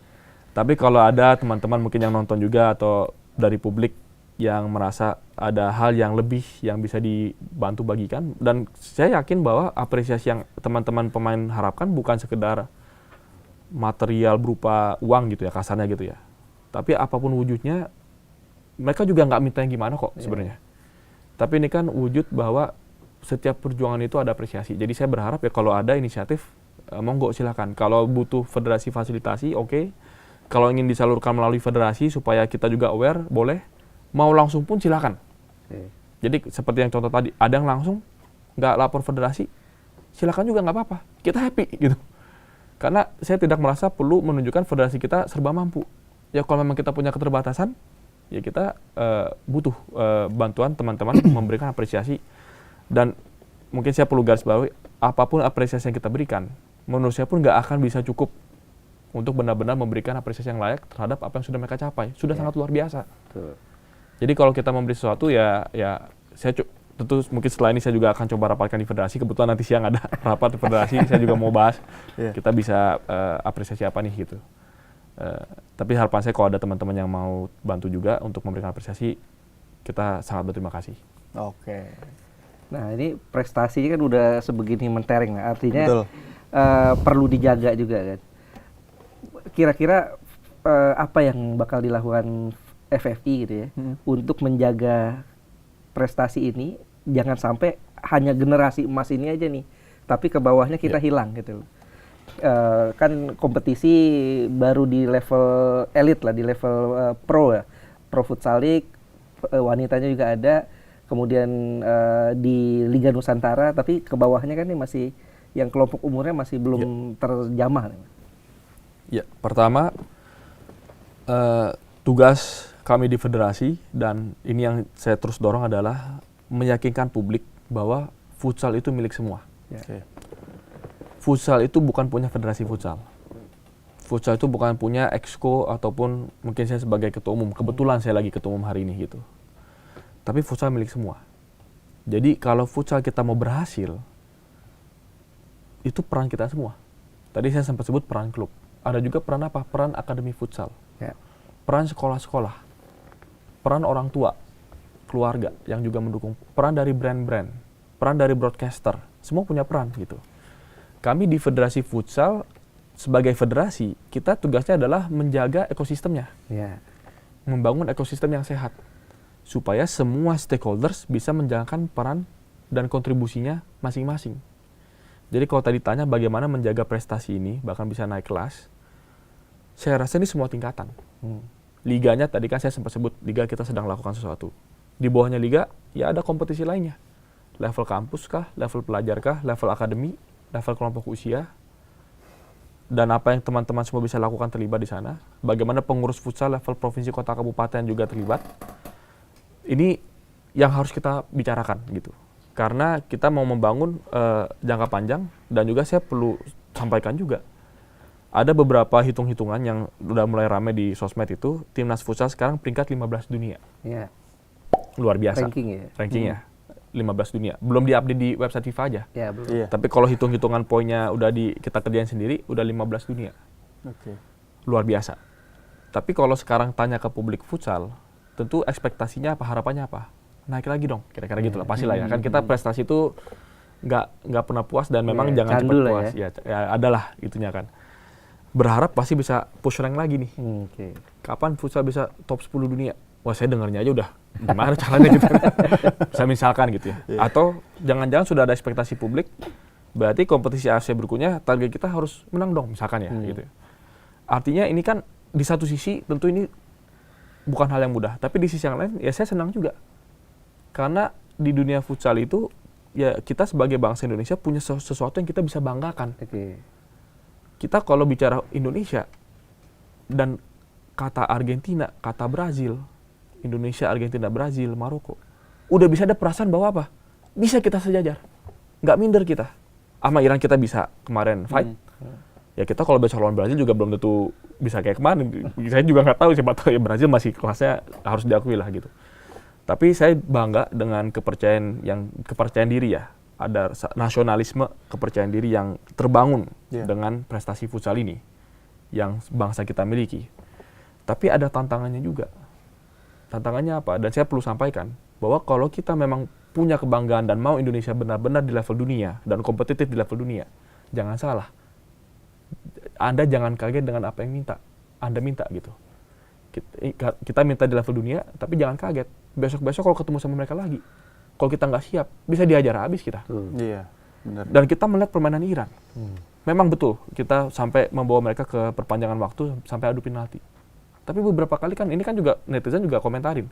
Tapi kalau ada teman-teman mungkin yang nonton juga atau dari publik yang merasa ada hal yang lebih yang bisa dibantu bagikan, dan saya yakin bahwa apresiasi yang teman-teman pemain harapkan bukan sekedar material berupa uang gitu ya, kasarnya gitu ya. Tapi apapun wujudnya, mereka juga nggak minta yang gimana kok sebenarnya. Tapi ini kan wujud bahwa setiap perjuangan itu ada apresiasi. Jadi saya berharap ya kalau ada inisiatif, monggo silakan. Kalau butuh federasi fasilitasi, oke. Kalau ingin disalurkan melalui federasi supaya kita juga aware, boleh. Mau langsung pun silakan. Jadi seperti yang contoh tadi, ada yang langsung nggak lapor federasi, silakan juga nggak apa-apa. Kita happy gitu. Karena saya tidak merasa perlu menunjukkan federasi kita serba mampu. Ya kalau memang kita punya keterbatasan, ya kita butuh bantuan teman-teman memberikan apresiasi. Dan mungkin saya perlu garis bawahi, apapun apresiasi yang kita berikan, menurut saya pun nggak akan bisa cukup untuk benar-benar memberikan apresiasi yang layak terhadap apa yang sudah mereka capai. Sudah sangat luar biasa. Jadi kalau kita memberi sesuatu ya saya tentu mungkin setelah ini saya juga akan coba rapatkan di federasi. Kebetulan nanti siang ada rapat di federasi, saya juga mau bahas kita bisa apresiasi apa nih gitu. Tapi harapan saya kalau ada teman-teman yang mau bantu juga untuk memberikan apresiasi, kita sangat berterima kasih. Oke. Nah ini prestasinya kan udah sebegini mentereng, artinya perlu dijaga juga kan. Kira-kira apa yang bakal dilakukan FFI gitu ya untuk menjaga prestasi ini, jangan sampai hanya generasi emas ini aja nih, tapi ke bawahnya kita hilang gitu. kan kompetisi baru di level elit lah, di level pro ya. Pro Futsal League, wanitanya juga ada. Kemudian di Liga Nusantara, tapi ke bawahnya kan ini masih yang kelompok umurnya masih belum terjamah. Ya, pertama tugas kami di federasi dan ini yang saya terus dorong adalah meyakinkan publik bahwa futsal itu milik semua. Ya. Oke. Futsal itu bukan punya federasi futsal. Futsal itu bukan punya exco ataupun mungkin saya sebagai ketua umum. Kebetulan saya lagi ketua umum hari ini gitu. Tapi futsal milik semua. Jadi kalau futsal kita mau berhasil, itu peran kita semua. Tadi saya sempat sebut peran klub. Ada juga peran apa? Peran akademi futsal. Ya. Peran sekolah-sekolah. Peran orang tua, keluarga yang juga mendukung. Peran dari brand-brand. Peran dari broadcaster. Semua punya peran gitu. Kami di Federasi Futsal sebagai federasi, kita tugasnya adalah menjaga ekosistemnya. Ya. Membangun ekosistem yang sehat. Supaya semua stakeholders bisa menjalankan peran dan kontribusinya masing-masing. Jadi kalau tadi tanya bagaimana menjaga prestasi ini, bahkan bisa naik kelas, saya rasa ini semua tingkatan. Liganya tadi kan saya sempat sebut, liga kita sedang lakukan sesuatu. Di bawahnya liga, ya ada kompetisi lainnya. Level kampus kah, level pelajar kah, level akademi, level kelompok usia, dan apa yang teman-teman semua bisa lakukan terlibat di sana. Bagaimana pengurus futsal level provinsi, kota, kabupaten juga terlibat. Ini yang harus kita bicarakan gitu. Karena kita mau membangun jangka panjang dan juga saya perlu sampaikan juga. Ada beberapa hitung-hitungan yang udah mulai ramai di sosmed itu, Timnas Futsal sekarang peringkat 15 dunia. Ya. Luar biasa. Ranking ya. Rankingnya 15 dunia. Belum diupdate di website FIFA aja. Ya, belum. Iya. Tapi kalau hitung-hitungan poinnya udah kita kerjain sendiri, udah 15 dunia. Oke. Luar biasa. Tapi kalau sekarang tanya ke publik futsal, tentu ekspektasinya apa, harapannya apa? Naik lagi dong, kira-kira gitu lah. Pastilah ya. Kan kita prestasi itu nggak pernah puas dan memang Ya, jangan cepat candu lah puas. Ya, adalah itunya kan. Berharap pasti bisa push rank lagi nih. Oke. Kapan futsal bisa top 10 dunia? Wah, saya dengarnya aja udah gimana caranya gitu. Bisa misalkan gitu ya. Atau jangan-jangan sudah ada ekspektasi publik, berarti kompetisi AFC berikutnya target kita harus menang dong misalkan ya gitu. Artinya ini kan di satu sisi tentu ini bukan hal yang mudah, tapi di sisi yang lain ya saya senang juga. Karena di dunia futsal itu ya kita sebagai bangsa Indonesia punya sesuatu yang kita bisa banggakan. Oke. Kita kalau bicara Indonesia dan kata Argentina, kata Brazil, Indonesia, Argentina, Brazil, Maroko, udah bisa ada perasaan bahwa apa? Bisa kita sejajar, nggak minder kita. Sama Iran kita bisa kemarin fight. Ya kita kalau besok lawan Brazil juga belum tentu bisa kayak kemarin. Saya juga nggak tahu, siapa tahu ya Brazil masih kelasnya harus diakui lah gitu. Tapi saya bangga dengan kepercayaan diri ya. Ada nasionalisme, kepercayaan diri yang terbangun dengan prestasi futsal ini yang bangsa kita miliki. Tapi ada tantangannya juga. Tantangannya apa? Dan saya perlu sampaikan bahwa kalau kita memang punya kebanggaan dan mau Indonesia benar-benar di level dunia dan kompetitif di level dunia, jangan salah. Anda jangan kaget dengan apa yang Anda minta gitu. Kita minta di level dunia, tapi jangan kaget. Besok-besok kalau ketemu sama mereka lagi, kalau kita nggak siap, bisa diajar habis kita. Iya, benar. Dan kita melihat permainan Iran. Memang betul, kita sampai membawa mereka ke perpanjangan waktu sampai adu penalti. Tapi beberapa kali kan, ini kan juga netizen juga komentarin.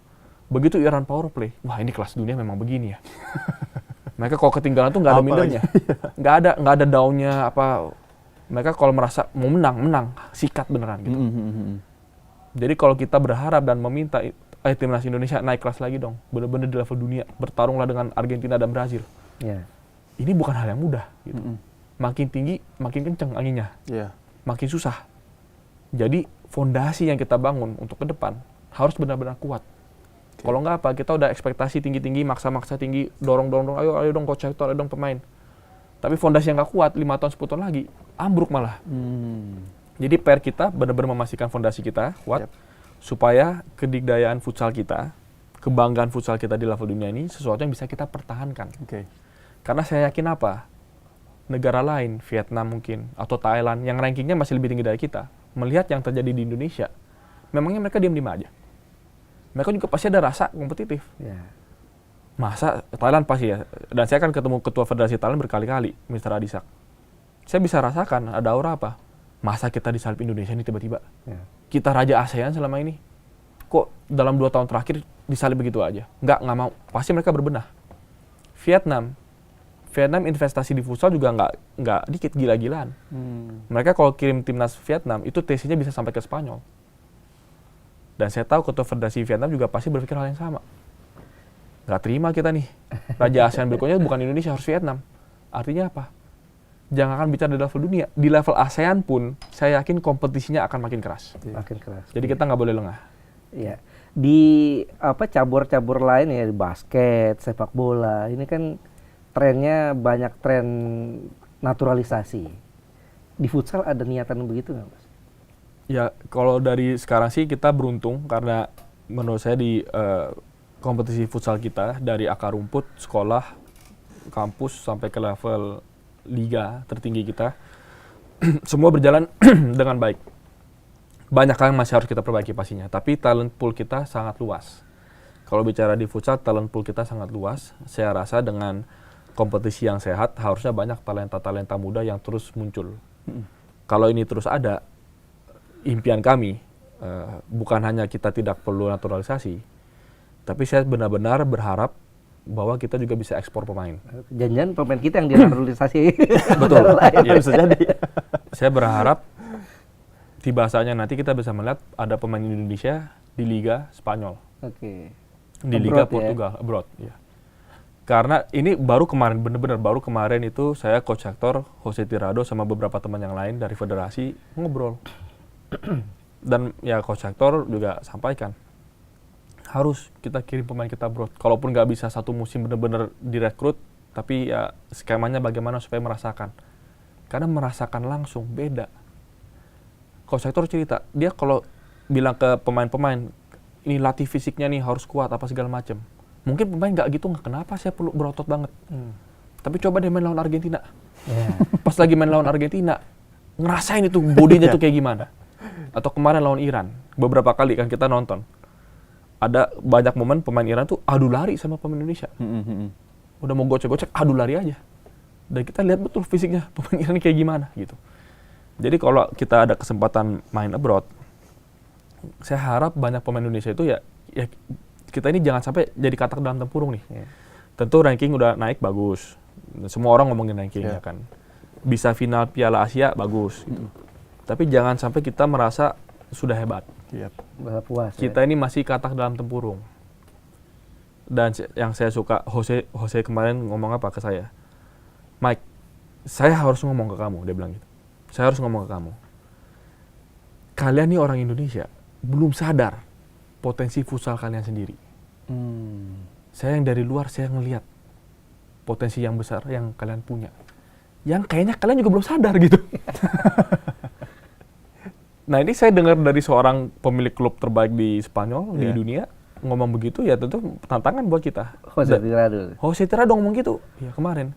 Begitu Iran power play, wah ini kelas dunia memang begini ya. Mereka kalau ketinggalan tuh nggak ada mindernya. Nggak ada daunnya apa. Mereka kalau merasa mau menang, sikat beneran gitu. Jadi kalau kita berharap dan meminta timnas Indonesia naik kelas lagi dong, bener-bener di level dunia, bertarunglah dengan Argentina dan Brazil. Yeah. Ini bukan hal yang mudah gitu. Makin tinggi, makin kenceng anginnya. Makin susah. Jadi fondasi yang kita bangun untuk ke depan harus benar-benar kuat. Kalau nggak apa, kita udah ekspektasi tinggi-tinggi, maksa-maksa tinggi, dorong, ayo dong coach Hector, ayo dong pemain. Tapi fondasi yang nggak kuat, 5 tahun, 10 tahun lagi, ambruk malah. Jadi PR kita benar-benar memastikan fondasi kita kuat, supaya kedikdayaan futsal kita, kebanggaan futsal kita di level dunia ini, sesuatu yang bisa kita pertahankan. Karena saya yakin apa? Negara lain, Vietnam mungkin, atau Thailand, yang rankingnya masih lebih tinggi dari kita, melihat yang terjadi di Indonesia, memangnya mereka diam-diam aja. Mereka juga pasti ada rasa kompetitif. Masa Thailand pasti ya, dan saya kan ketemu ketua federasi Thailand berkali-kali, Mr. Adisak. Saya bisa rasakan ada aura apa? Masa kita disalip Indonesia ini tiba-tiba? Ya. Kita raja ASEAN selama ini. Kok dalam 2 tahun terakhir disalip begitu aja? Nggak mau. Pasti mereka berbenah. Vietnam investasi di futsal juga nggak dikit, gila-gilaan. Mereka kalau kirim timnas Vietnam, itu TC-nya bisa sampai ke Spanyol. Dan saya tahu Ketua Federasi Vietnam juga pasti berpikir hal yang sama. Nggak terima kita nih, Raja ASEAN berikutnya bukan Indonesia, harus Vietnam. Artinya apa? Jangan akan bicara di level dunia, di level ASEAN pun saya yakin kompetisinya akan makin keras. Makin keras. Jadi kita nggak boleh lengah. Iya. Di cabur-cabur lain ya, di basket, sepak bola, ini kan trennya banyak tren naturalisasi. Di futsal ada niatan begitu nggak, Mas? Ya, kalau dari sekarang sih kita beruntung karena menurut saya di kompetisi futsal kita dari akar rumput, sekolah, kampus sampai ke level liga tertinggi kita semua berjalan dengan baik. Banyak hal yang masih harus kita perbaiki pastinya, tapi talent pool kita sangat luas. Kalau bicara di futsal, talent pool kita sangat luas. Saya rasa dengan kompetisi yang sehat, harusnya banyak talenta-talenta muda yang terus muncul. Kalau ini terus ada, impian kami bukan hanya kita tidak perlu naturalisasi, tapi saya benar-benar berharap bahwa kita juga bisa ekspor pemain. Jangan pemain kita yang dinaturalisasi. Betul. Ya, bisa jadi. Saya berharap tiba saatnya nanti kita bisa melihat ada pemain Indonesia di Liga Spanyol. Oke. Di Liga Abroad, Portugal, abroad. Ya. Karena ini baru kemarin, benar-benar baru kemarin itu saya Coach Hector, Jose Tirado sama beberapa teman yang lain dari federasi ngobrol. Dan ya Coach Hector juga sampaikan, harus kita kirim pemain kita abroad. Kalaupun nggak bisa satu musim benar-benar direkrut, tapi ya skemanya bagaimana supaya merasakan. Karena merasakan langsung beda. Coach Hector cerita, dia kalau bilang ke pemain-pemain, ini latih fisiknya nih harus kuat apa segala macam. Mungkin pemain nggak gitu, nggak kenapa saya perlu berotot banget. Tapi coba dia main lawan Argentina. Pas lagi main lawan Argentina, ngerasain itu bodinya tuh kayak gimana. Atau kemarin lawan Iran, beberapa kali kan kita nonton. Ada banyak momen pemain Iran tuh adu lari sama pemain Indonesia. Udah mau gocek-gocek, adu lari aja. Dan kita lihat betul fisiknya pemain Iran kayak gimana gitu. Jadi kalau kita ada kesempatan main abroad, saya harap banyak pemain Indonesia itu ya kita ini jangan sampai jadi katak dalam tempurung nih. Tentu ranking udah naik bagus. Semua orang ngomongin ranking ya kan. Bisa final Piala Asia bagus. Tapi jangan sampai kita merasa sudah hebat. Puas. Kita ini masih katak dalam tempurung. Dan yang saya suka, Jose kemarin ngomong apa ke saya? Mike, saya harus ngomong ke kamu, dia bilang gitu. Saya harus ngomong ke kamu. Kalian nih orang Indonesia belum sadar potensi futsal kalian sendiri. Saya yang dari luar, saya ngelihat potensi yang besar yang kalian punya. Yang kayaknya kalian juga belum sadar gitu. Nah ini saya dengar dari seorang pemilik klub terbaik di Spanyol, di dunia, ngomong begitu, ya tentu tantangan buat kita. Jose Tirado ngomong gitu, ya kemarin.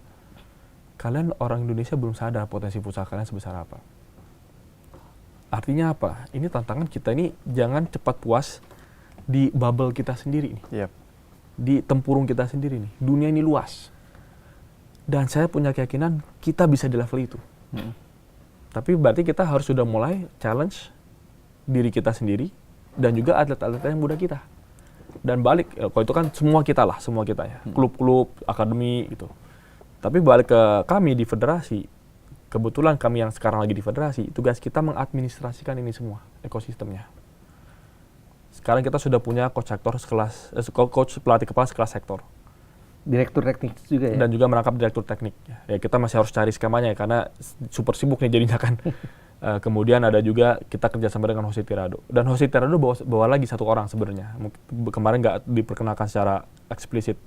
Kalian orang Indonesia belum sadar potensi futsal kalian sebesar apa. Artinya apa? Ini tantangan kita ini jangan cepat puas di bubble kita sendiri nih. Di tempurung kita sendiri nih. Dunia ini luas. Dan saya punya keyakinan kita bisa di level itu. Tapi berarti kita harus sudah mulai challenge diri kita sendiri dan juga atlet-atlet yang muda kita. Dan balik, kalau itu kan semua kita ya. Klub-klub, akademi gitu. Tapi balik ke kami di federasi, kebetulan kami yang sekarang lagi di federasi, tugas kita mengadministrasikan ini semua, ekosistemnya. Sekarang kita sudah punya coach pelatih kepala sekelas sektor. Direktur teknik juga ya? Dan juga merangkap direktur teknik. Ya kita masih harus cari skemanya ya, karena super sibuk nih jadinya kan. Kemudian ada juga kita kerjasama dengan Jose Tirado. Dan Jose Tirado bawa lagi satu orang sebenarnya. Kemarin nggak diperkenalkan secara eksplisit.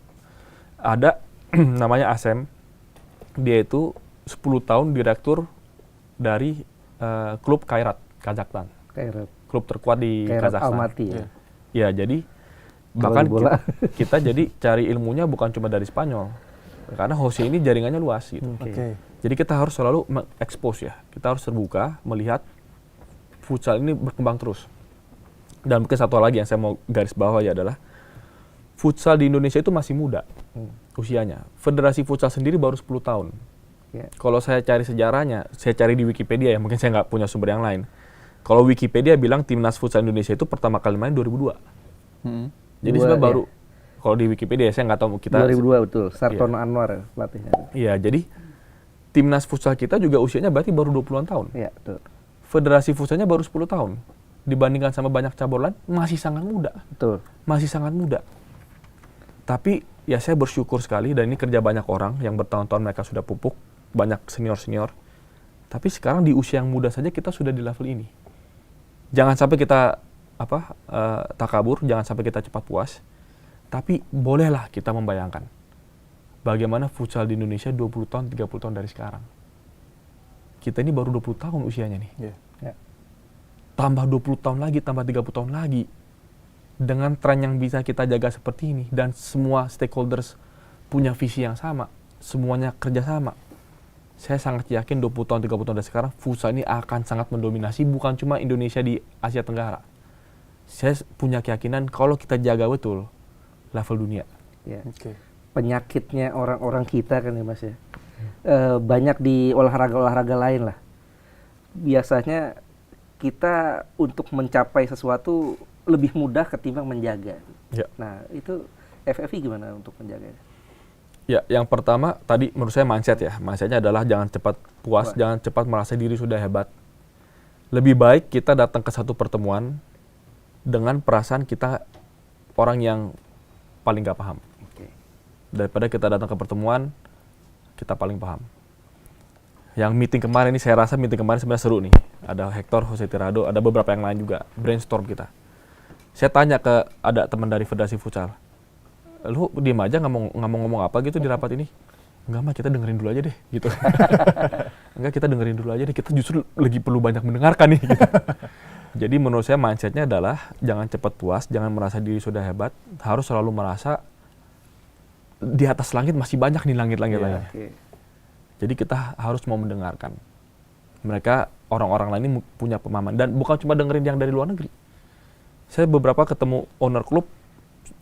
Ada namanya Asem. Dia itu 10 tahun direktur dari klub Kairat, Kazakhstan. Klub terkuat di Kazakhstan. Almaty ya? Ya, jadi bahkan kita jadi cari ilmunya bukan cuma dari Spanyol. Karena Jose ini jaringannya luas gitu. Jadi kita harus selalu mengekspos ya. Kita harus terbuka melihat futsal ini berkembang terus. Dan mungkin satu lagi yang saya mau garis bawahi adalah futsal di Indonesia itu masih muda usianya. Federasi futsal sendiri baru 10 tahun. Ya. Kalau saya cari sejarahnya, saya cari di Wikipedia ya, mungkin saya nggak punya sumber yang lain. Kalau Wikipedia bilang timnas futsal Indonesia itu pertama kali main 2002. Jadi sebenarnya baru, kalau di Wikipedia saya nggak tahu kita. 2002 betul, Sartono Anwar pelatihnya. Iya, jadi timnas futsal kita juga usianya berarti baru 20-an tahun. Iya, betul. Federasi futsalnya baru 10 tahun. Dibandingkan sama banyak cabur lain, masih sangat muda. Betul. Masih sangat muda. Tapi ya saya bersyukur sekali, dan ini kerja banyak orang yang bertahun-tahun mereka sudah pupuk, banyak senior-senior. Tapi sekarang di usia yang muda saja kita sudah di level ini. Jangan sampai kita takabur, jangan sampai kita cepat puas. Tapi bolehlah kita membayangkan bagaimana futsal di Indonesia 20 tahun, 30 tahun dari sekarang. Kita ini baru 20 tahun usianya nih. Ya. Tambah 20 tahun lagi, tambah 30 tahun lagi. Dengan tren yang bisa kita jaga seperti ini, dan semua stakeholders punya visi yang sama, semuanya kerjasama. Saya sangat yakin 20 tahun, 30 tahun dari sekarang, futsal ini akan sangat mendominasi, bukan cuma Indonesia di Asia Tenggara. Saya punya keyakinan kalau kita jaga betul level dunia. Ya. Penyakitnya orang-orang kita kan ya Mas ya. Banyak di olahraga-olahraga lain lah. Biasanya kita untuk mencapai sesuatu lebih mudah ketimbang menjaga. Ya. Nah, itu FFI gimana untuk menjaganya? Ya, yang pertama tadi menurut saya mindset ya. Mindsetnya adalah jangan cepat puas, jangan cepat merasa diri sudah hebat. Lebih baik kita datang ke satu pertemuan dengan perasaan kita orang yang paling gak paham. Daripada kita datang ke pertemuan, kita paling paham. Yang meeting kemarin ini, saya rasa meeting kemarin sebenarnya seru nih. Ada Hector, Jose Tirado, ada beberapa yang lain juga. Brainstorm kita. Saya tanya ke ada teman dari Federasi Futsal, lu diem aja nggak mau ngomong apa gitu di rapat ini? Enggak mah, kita dengerin dulu aja deh gitu. Enggak, kita dengerin dulu aja deh, kita justru lagi perlu banyak mendengarkan nih gitu. Jadi menurut saya mindsetnya adalah jangan cepat puas, jangan merasa diri sudah hebat, harus selalu merasa di atas langit masih banyak nih langit-langit lainnya. Jadi kita harus mau mendengarkan. Mereka, orang-orang lain ini punya pemahaman, dan bukan cuma dengerin yang dari luar negeri. Saya beberapa ketemu owner klub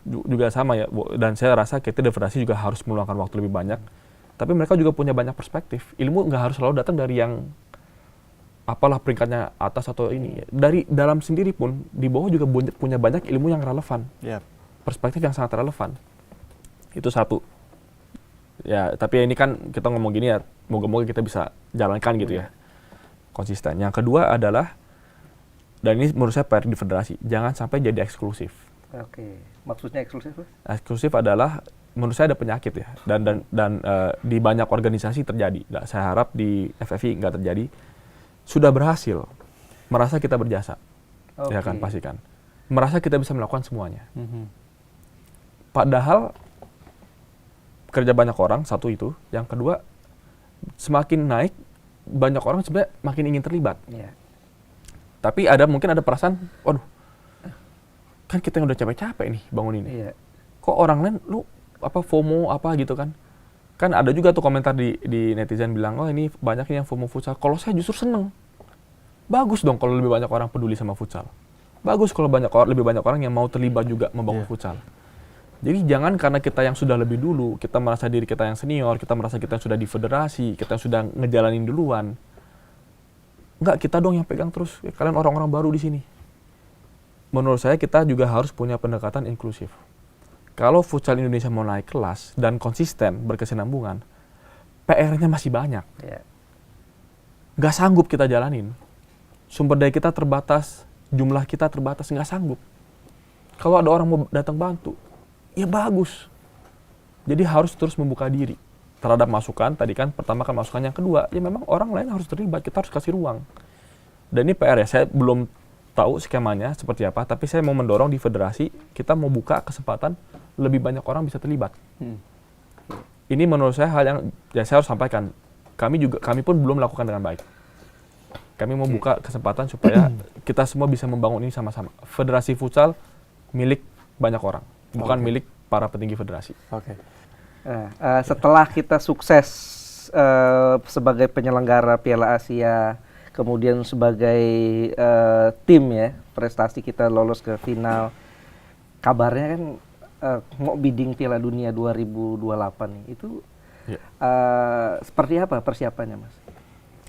juga sama ya, dan saya rasa kita federasi juga harus meluangkan waktu lebih banyak. Tapi mereka juga punya banyak perspektif. Ilmu nggak harus selalu datang dari yang apalah peringkatnya atas atau ini. Dari dalam sendiri pun, di bawah juga punya banyak ilmu yang relevan. Perspektif yang sangat relevan. Itu satu. Ya, tapi ini kan kita ngomong gini ya, moga-moga kita bisa jalankan gitu ya. Konsisten. Yang kedua adalah, dan ini menurut saya PR di federasi, jangan sampai jadi eksklusif. Maksudnya eksklusif? Eksklusif adalah, menurut saya ada penyakit ya, dan di banyak organisasi terjadi. Nah, saya harap di FFI nggak terjadi. Sudah berhasil, merasa kita berjasa, ya kan, pastikan. Merasa kita bisa melakukan semuanya. Padahal kerja banyak orang, satu itu. Yang kedua, semakin naik, banyak orang sebenarnya makin ingin terlibat. Tapi mungkin ada perasaan, waduh, kan kita yang udah capek-capek nih bangun ini. Kok orang lain, lu FOMO apa gitu kan? Kan ada juga tuh komentar di netizen bilang, oh ini banyak yang FOMO futsal. Kalau saya justru seneng. Bagus dong kalau lebih banyak orang peduli sama futsal. Bagus kalau lebih banyak orang yang mau terlibat juga membangun futsal. Jadi jangan karena kita yang sudah lebih dulu, kita merasa diri kita yang senior, kita merasa kita yang sudah di federasi, kita yang sudah ngejalanin duluan. Enggak, kita dong yang pegang terus. Kalian orang-orang baru di sini. Menurut saya kita juga harus punya pendekatan inklusif. Kalau futsal Indonesia mau naik kelas dan konsisten, berkesinambungan, PR-nya masih banyak. Nggak sanggup kita jalanin. Sumber daya kita terbatas, jumlah kita terbatas, nggak sanggup. Kalau ada orang mau datang bantu, ya bagus. Jadi harus terus membuka diri terhadap masukan. Tadi kan pertama kan masukan, yang kedua ya memang orang lain harus terlibat, kita harus kasih ruang. Dan ini PR ya, saya belum tahu skemanya seperti apa, tapi saya mau mendorong di federasi kita mau buka kesempatan lebih banyak orang bisa terlibat. Ini menurut saya hal yang ya saya harus sampaikan. Kami pun belum melakukan dengan baik. Kami mau buka kesempatan supaya kita semua bisa membangun ini sama-sama. Federasi futsal milik banyak orang, bukan milik para petinggi federasi. Setelah kita sukses sebagai penyelenggara Piala Asia, kemudian sebagai tim ya, prestasi kita lolos ke final, kabarnya kan mau bidding Piala Dunia 2028 nih. Itu Seperti apa persiapannya, Mas?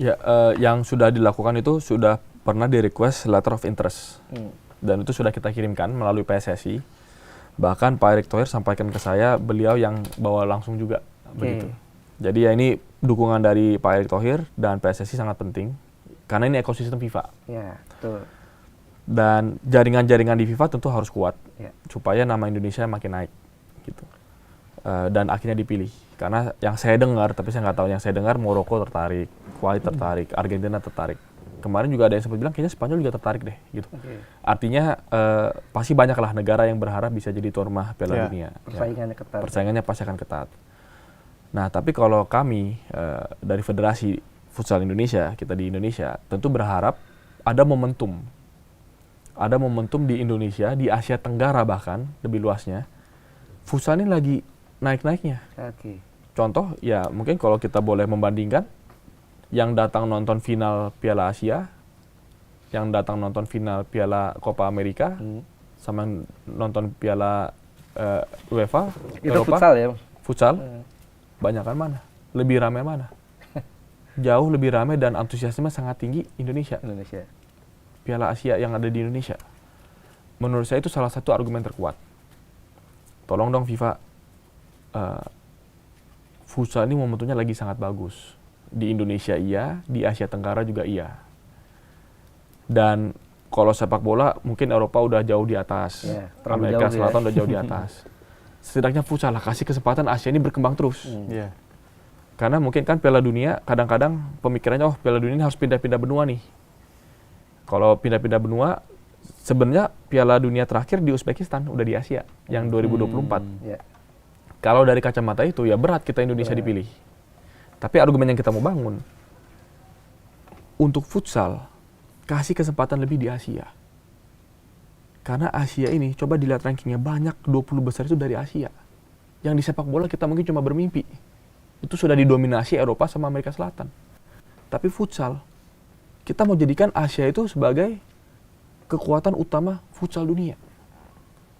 Ya, yang sudah dilakukan itu sudah pernah di request letter of interest. Dan itu sudah kita kirimkan melalui PSSI. Bahkan Pak Erick Thohir sampaikan ke saya, beliau yang bawa langsung juga. Begitu. Jadi ya ini dukungan dari Pak Erick Thohir dan PSSI sangat penting. Karena ini ekosistem FIFA. Ya, betul. Dan jaringan-jaringan di FIFA tentu harus kuat. Supaya nama Indonesia makin naik. Gitu. Dan akhirnya dipilih. Karena yang saya dengar, tapi saya nggak tahu, yang saya dengar Maroko tertarik, Kuwait tertarik, Argentina tertarik. Kemarin juga ada yang sempat bilang kayaknya Spanyol juga tertarik deh gitu. Artinya pasti banyaklah negara yang berharap bisa jadi tuan rumah Piala Dunia. Persaingannya ketat. Persaingannya pasti akan ketat. Nah, tapi kalau kami dari Federasi Futsal Indonesia, kita di Indonesia, tentu berharap ada momentum. Ada momentum di Indonesia, di Asia Tenggara bahkan, lebih luasnya. Futsal ini lagi naik-naiknya. Contoh, ya mungkin kalau kita boleh membandingkan, yang datang nonton final Piala Asia, yang datang nonton final Piala Copa America, sama yang nonton Piala UEFA, Itu Eropa, futsal ya? Futsal, banyakan mana? Lebih ramai mana? Jauh lebih ramai dan antusiasme sangat tinggi Indonesia. Piala Asia yang ada di Indonesia. Menurut saya itu salah satu argumen terkuat. Tolong dong FIFA, futsal ini momentumnya lagi sangat bagus. Di Indonesia iya, di Asia Tenggara juga iya. Dan kalau sepak bola mungkin Eropa udah jauh di atas, Amerika Selatan udah jauh di atas. Setidaknya futsal lah, kasih kesempatan Asia ini berkembang terus. Karena mungkin kan Piala Dunia kadang-kadang pemikirannya, oh Piala Dunia ini harus pindah-pindah benua nih. Kalau pindah-pindah benua, sebenarnya Piala Dunia terakhir di Uzbekistan udah di Asia, yang 2024. Kalau dari kacamata itu ya berat kita Indonesia dipilih. Tapi argumen yang kita mau bangun, untuk futsal, kasih kesempatan lebih di Asia. Karena Asia ini, coba dilihat rankingnya, banyak 20 besar itu dari Asia. Yang di sepak bola kita mungkin cuma bermimpi. Itu sudah didominasi Eropa sama Amerika Selatan. Tapi futsal, kita mau jadikan Asia itu sebagai kekuatan utama futsal dunia.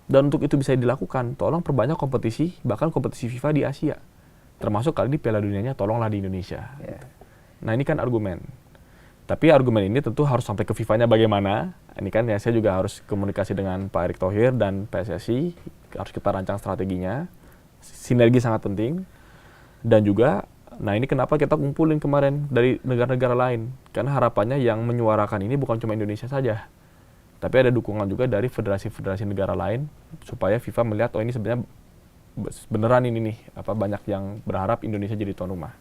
Dan untuk itu bisa dilakukan, tolong perbanyak kompetisi, bahkan kompetisi FIFA di Asia. Termasuk kali ini Piala Dunianya tolonglah di Indonesia. Nah ini kan argumen. Tapi argumen ini tentu harus sampai ke FIFA-nya bagaimana. Ini kan ya saya juga harus komunikasi dengan Pak Erick Thohir dan PSSI. Harus kita rancang strateginya. Sinergi sangat penting. Dan juga, nah ini kenapa kita kumpulin kemarin dari negara-negara lain. Karena harapannya yang menyuarakan ini bukan cuma Indonesia saja. Tapi ada dukungan juga dari federasi-federasi negara lain. Supaya FIFA melihat, oh ini sebenarnya beneran ini nih, banyak yang berharap Indonesia jadi tuan rumah.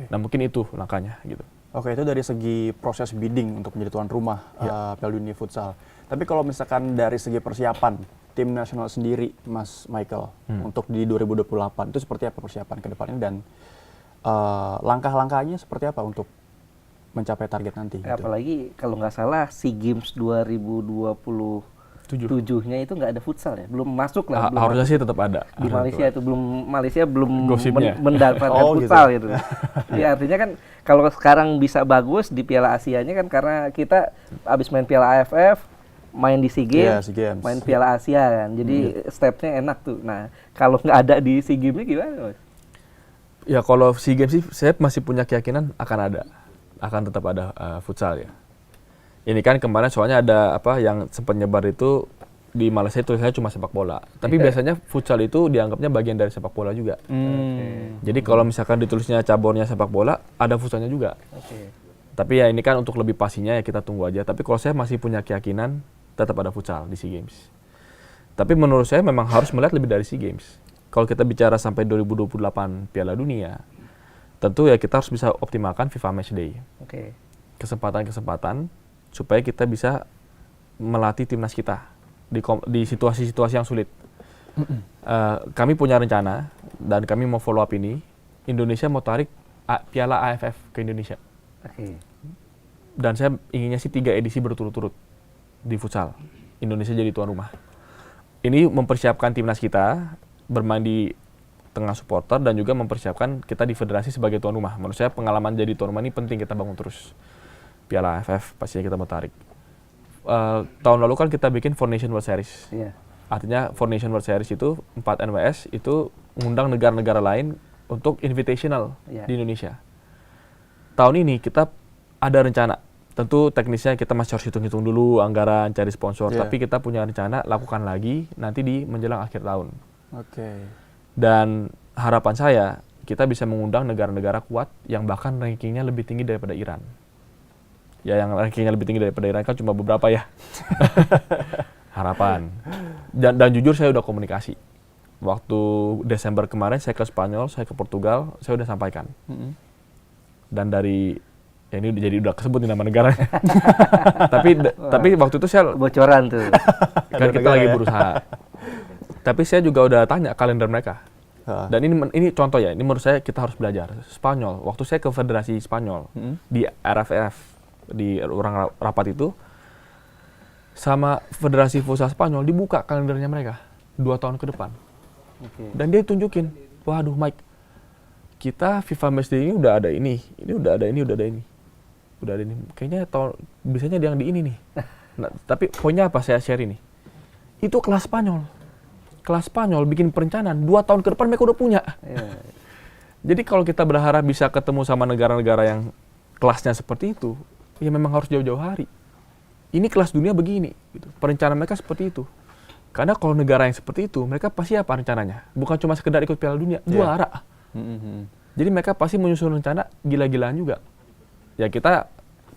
Nah mungkin itu langkahnya gitu. Oke, itu dari segi proses bidding untuk menjadi tuan rumah Piala Dunia Futsal. Tapi kalau misalkan dari segi persiapan tim nasional sendiri, Mas Michael, untuk di 2028 itu seperti apa persiapan ke depannya dan langkah-langkahnya seperti apa untuk mencapai target nanti? Apalagi kalau nggak salah SEA Games 2027-nya itu nggak ada futsal ya, belum masuk lah. Harusnya sih tetap ada. Di Malaysia itu belum Gosipnya. mendapatkan futsal gitu. Jadi artinya kan kalau sekarang bisa bagus di Piala Asianya kan karena kita abis main Piala AFF, main di SEA Games, main Piala Asia kan. Jadi stepnya enak tuh. Nah kalau nggak ada di SEA Games-nya gimana, Mas? Ya kalau SEA Games sih saya masih punya keyakinan akan tetap ada futsal ya. Ini kan kemarin soalnya ada yang sempat nyebar itu di Malaysia tulisannya cuma sepak bola. Tapi biasanya futsal itu dianggapnya bagian dari sepak bola juga. Jadi kalau misalkan ditulisnya cabornya sepak bola, ada futsalnya juga. Tapi ya ini kan untuk lebih pastinya ya kita tunggu aja. Tapi kalau saya masih punya keyakinan tetap ada futsal di SEA Games. Tapi menurut saya memang harus melihat lebih dari SEA Games. Kalau kita bicara sampai 2028 Piala Dunia, tentu ya kita harus bisa optimalkan FIFA Matchday. Kesempatan-kesempatan supaya kita bisa melatih timnas kita di situasi-situasi yang sulit. Kami punya rencana dan kami mau follow up ini. Indonesia mau tarik Piala AFF ke Indonesia. Dan saya inginnya sih 3 edisi berturut-turut di futsal. Indonesia jadi tuan rumah. Ini mempersiapkan timnas kita bermain di tengah supporter dan juga mempersiapkan kita di federasi sebagai tuan rumah. Menurut saya pengalaman jadi tuan rumah ini penting kita bangun terus. Piala AFF pastinya kita mau tarik. Tahun lalu kan kita bikin 4 Nation World Series. Artinya 4 Nation World Series itu 4 NWS itu mengundang negara-negara lain untuk invitational Iya. di Indonesia. Tahun ini kita ada rencana. Tentu teknisnya kita masih harus hitung-hitung dulu anggaran, cari sponsor. Iya. Tapi kita punya rencana lakukan lagi nanti di menjelang akhir tahun. Oke. Dan harapan saya kita bisa mengundang negara-negara kuat yang bahkan rankingnya lebih tinggi daripada Iran. Ya yang rankingnya lebih tinggi daripada Iran kan cuma beberapa ya. Harapan. Dan jujur saya udah komunikasi. Waktu Desember kemarin saya ke Spanyol, saya ke Portugal, saya udah sampaikan. Dan dari ya ini udah kesebut nih nama negaranya. tapi waktu itu saya Bocoran tuh. kan kita lagi berusaha. Tapi saya juga udah tanya kalender mereka. Dan ini contoh ya, ini menurut saya kita harus belajar. Spanyol, waktu saya ke Federasi Spanyol di RFF di orang rapat itu sama Federasi Futsal Spanyol dibuka kalendernya mereka 2 tahun ke depan. Dan dia tunjukin, waduh Mike, kita FIFA Matchday ini udah ada ini udah ada ini, udah ada ini. Kayaknya biasanya yang di ini nih. Nah, tapi poinnya apa saya share ini? Itu kelas Spanyol. Kelas Spanyol bikin perencanaan 2 tahun ke depan mereka udah punya. Jadi kalau kita berharap bisa ketemu sama negara-negara yang kelasnya seperti itu, ya memang harus jauh-jauh hari. Ini kelas dunia begini, gitu. Perencanaan mereka seperti itu. Karena kalau negara yang seperti itu, mereka pasti apa rencananya? Bukan cuma sekedar ikut Piala Dunia, juara. Jadi mereka pasti menyusun rencana gila-gilaan juga. Ya kita,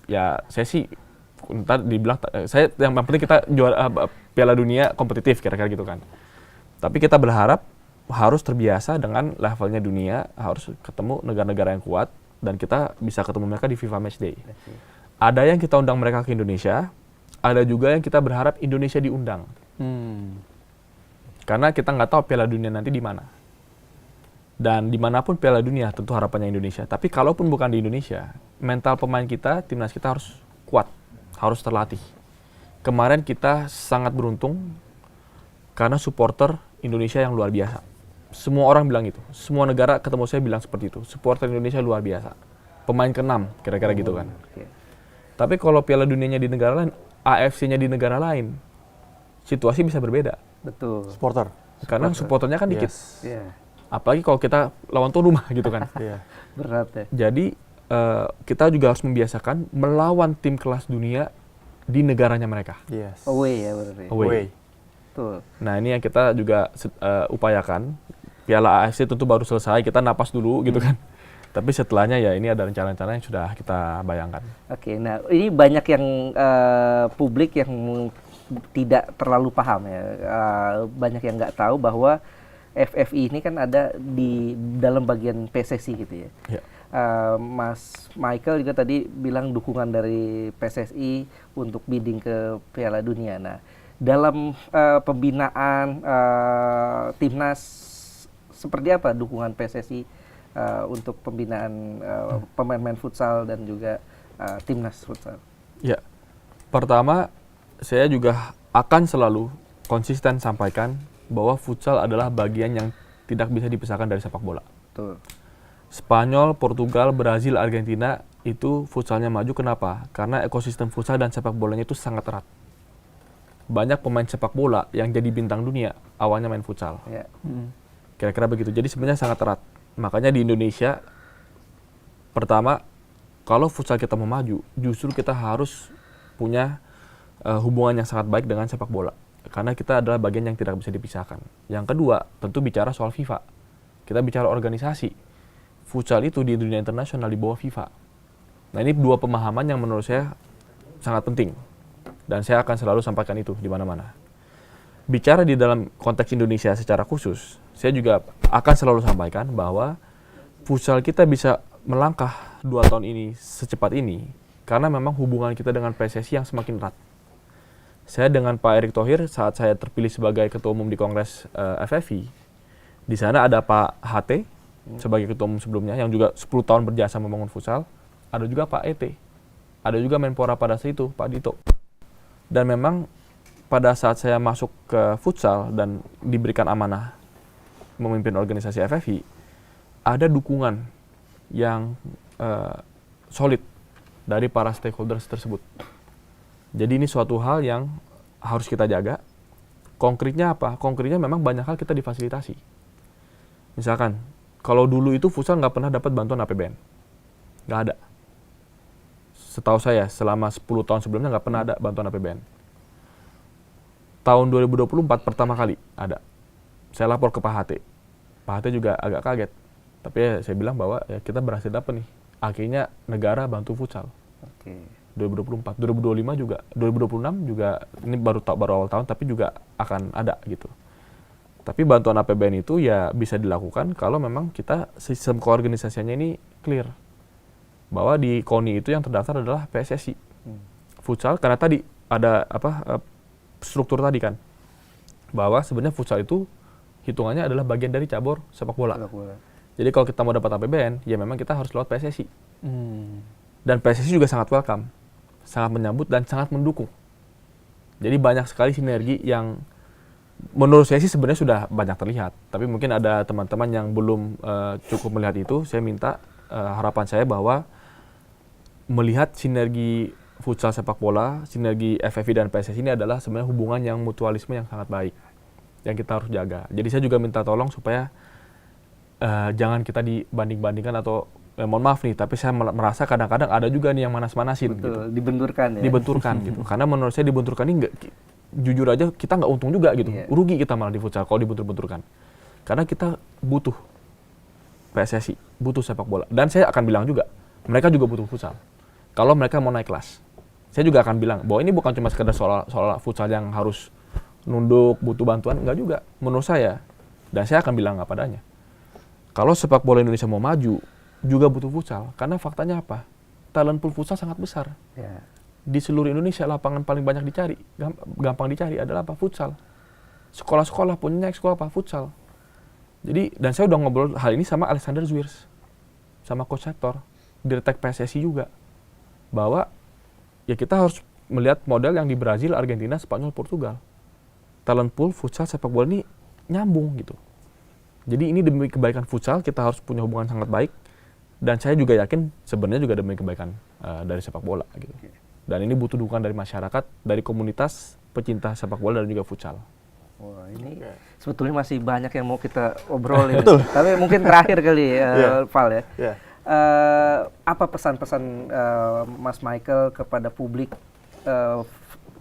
ya saya sih, ntar dibilang, saya yang penting kita juara Piala Dunia kompetitif kira-kira gitu kan. Tapi kita berharap harus terbiasa dengan levelnya dunia, harus ketemu negara-negara yang kuat, dan kita bisa ketemu mereka di FIFA Matchday. Ada yang kita undang mereka ke Indonesia, ada juga yang kita berharap Indonesia diundang. Karena kita nggak tahu Piala Dunia nanti di mana. Dan dimanapun Piala Dunia tentu harapannya Indonesia. Tapi kalaupun bukan di Indonesia, mental pemain kita, timnas kita harus kuat, harus terlatih. Kemarin kita sangat beruntung karena supporter Indonesia yang luar biasa. Semua orang bilang itu. Semua negara ketemu saya bilang seperti itu. Supporter Indonesia luar biasa. Pemain ke-6 kira-kira gitu kan. Tapi kalau Piala Dunianya di negara lain, AFC-nya di negara lain, situasi bisa berbeda. Betul. Supporter. Karena supporternya kan dikit. Iya. Apalagi kalau kita lawan tuan rumah gitu kan. Berat ya. Jadi kita juga harus membiasakan melawan tim kelas dunia di negaranya mereka. Away ya berarti. Away. Betul. Nah ini yang kita juga upayakan. Piala AFC tentu baru selesai, kita napas dulu gitu kan. Tapi setelahnya ya ini ada rencana-rencana yang sudah kita bayangkan. Oke, nah ini banyak yang publik yang tidak terlalu paham ya. Banyak yang nggak tahu bahwa FFI ini kan ada di dalam bagian PSSI gitu ya. Mas Michael juga tadi bilang dukungan dari PSSI untuk bidding ke Piala Dunia. Nah, dalam pembinaan timnas seperti apa dukungan PSSI untuk pembinaan pemain-pemain futsal dan juga timnas futsal? Ya, pertama saya juga akan selalu konsisten sampaikan bahwa futsal adalah bagian yang tidak bisa dipisahkan dari sepak bola. Betul. Spanyol, Portugal, Brazil, Argentina itu futsalnya maju. Kenapa? Karena ekosistem futsal dan sepak bolanya itu sangat erat. Banyak pemain sepak bola yang jadi bintang dunia awalnya main futsal. Kira-kira begitu. Jadi sebenarnya sangat erat. Makanya di Indonesia, pertama, kalau futsal kita mau maju, justru kita harus punya hubungan yang sangat baik dengan sepak bola. Karena kita adalah bagian yang tidak bisa dipisahkan. Yang kedua, tentu bicara soal FIFA. Kita bicara organisasi. Futsal itu di dunia internasional di bawah FIFA. Nah ini dua pemahaman yang menurut saya sangat penting. Dan saya akan selalu sampaikan itu di mana-mana. Bicara di dalam konteks Indonesia secara khusus, saya juga akan selalu sampaikan bahwa futsal kita bisa melangkah 2 tahun ini secepat ini karena memang hubungan kita dengan PSSI yang semakin erat. Saya dengan Pak Erick Thohir saat saya terpilih sebagai ketua umum di Kongres FFI, di sana ada Pak HT sebagai ketua umum sebelumnya yang juga 10 tahun berjasa membangun futsal, ada juga Pak ET, ada juga Menpora pada saat itu Pak Dito. Dan memang pada saat saya masuk ke futsal dan diberikan amanah memimpin organisasi FFI, ada dukungan yang solid dari para stakeholders tersebut. Jadi ini suatu hal yang harus kita jaga. Konkretnya apa? Konkretnya memang banyak hal kita difasilitasi. Misalkan Kalau dulu itu futsal nggak pernah dapat bantuan APBN. Nggak ada. Setahu saya, selama 10 tahun sebelumnya nggak pernah ada bantuan APBN. Tahun 2024 pertama kali ada. Saya lapor ke Pak HT. Pak HT juga agak kaget. Tapi ya saya bilang bahwa ya kita berhasil dapat nih. Akhirnya negara bantu futsal. Oke. 2024, 2025 juga, 2026 juga, ini baru awal tahun tapi juga akan ada gitu. Tapi bantuan APBN itu ya bisa dilakukan kalau memang kita sistem keorganisasiannya ini clear. Bahwa di KONI itu yang terdaftar adalah PSSI. Futsal, karena tadi ada struktur tadi kan. Bahwa sebenarnya futsal itu hitungannya adalah bagian dari cabur sepak bola. Jadi kalau kita mau dapat APBN, ya memang kita harus lewat PSSI. Dan PSSI juga sangat welcome, sangat menyambut dan sangat mendukung. Jadi banyak sekali sinergi yang menurut saya sih sebenarnya sudah banyak terlihat. Tapi mungkin ada teman-teman yang belum cukup melihat itu. Saya minta harapan saya bahwa melihat sinergi futsal sepak bola, sinergi FFI dan PSSI ini adalah sebenarnya hubungan yang mutualisme yang sangat baik, yang kita harus jaga. Jadi saya juga minta tolong supaya jangan kita dibanding-bandingkan atau mohon maaf nih, tapi saya merasa kadang-kadang ada juga nih yang manas-manasin. Betul, gitu. dibenturkan ya. Dibenturkan gitu. Karena menurut saya dibenturkan ini jujur aja kita nggak untung juga gitu. Iya. Rugi kita malah di futsal kalau dibentur-benturkan. Karena kita butuh PSSI, butuh sepak bola. Dan saya akan bilang juga, mereka juga butuh futsal. Kalau mereka mau naik kelas. Saya juga akan bilang bahwa ini bukan cuma sekedar soal futsal yang harus nunduk, butuh bantuan, enggak juga. Menurut saya, dan saya akan bilang apa adanya. Kalau sepak bola Indonesia mau maju, juga butuh futsal. Karena faktanya apa? Talent pool futsal sangat besar. Ya. Di seluruh Indonesia lapangan paling banyak dicari, gampang dicari adalah apa? Futsal. Sekolah-sekolah punya sekolah apa? Futsal. Jadi, dan saya udah ngobrol hal ini sama Alexander Zwiers, sama Coach Hector, Dirtek PSSI juga. Bahwa ya kita harus melihat model yang di Brazil, Argentina, Spanyol, Portugal. Talent pool futsal sepak bola ini nyambung gitu. Jadi ini demi kebaikan futsal kita harus punya hubungan sangat baik. Dan saya juga yakin sebenarnya juga demi kebaikan dari sepak bola gitu. Dan ini butuh dukungan dari masyarakat, dari komunitas pecinta sepak bola dan juga futsal. Wah, ini sebetulnya masih banyak yang mau kita obrolin. Betul. Tapi mungkin terakhir kali, Val ya. Yeah. Apa pesan-pesan Mas Michael kepada publik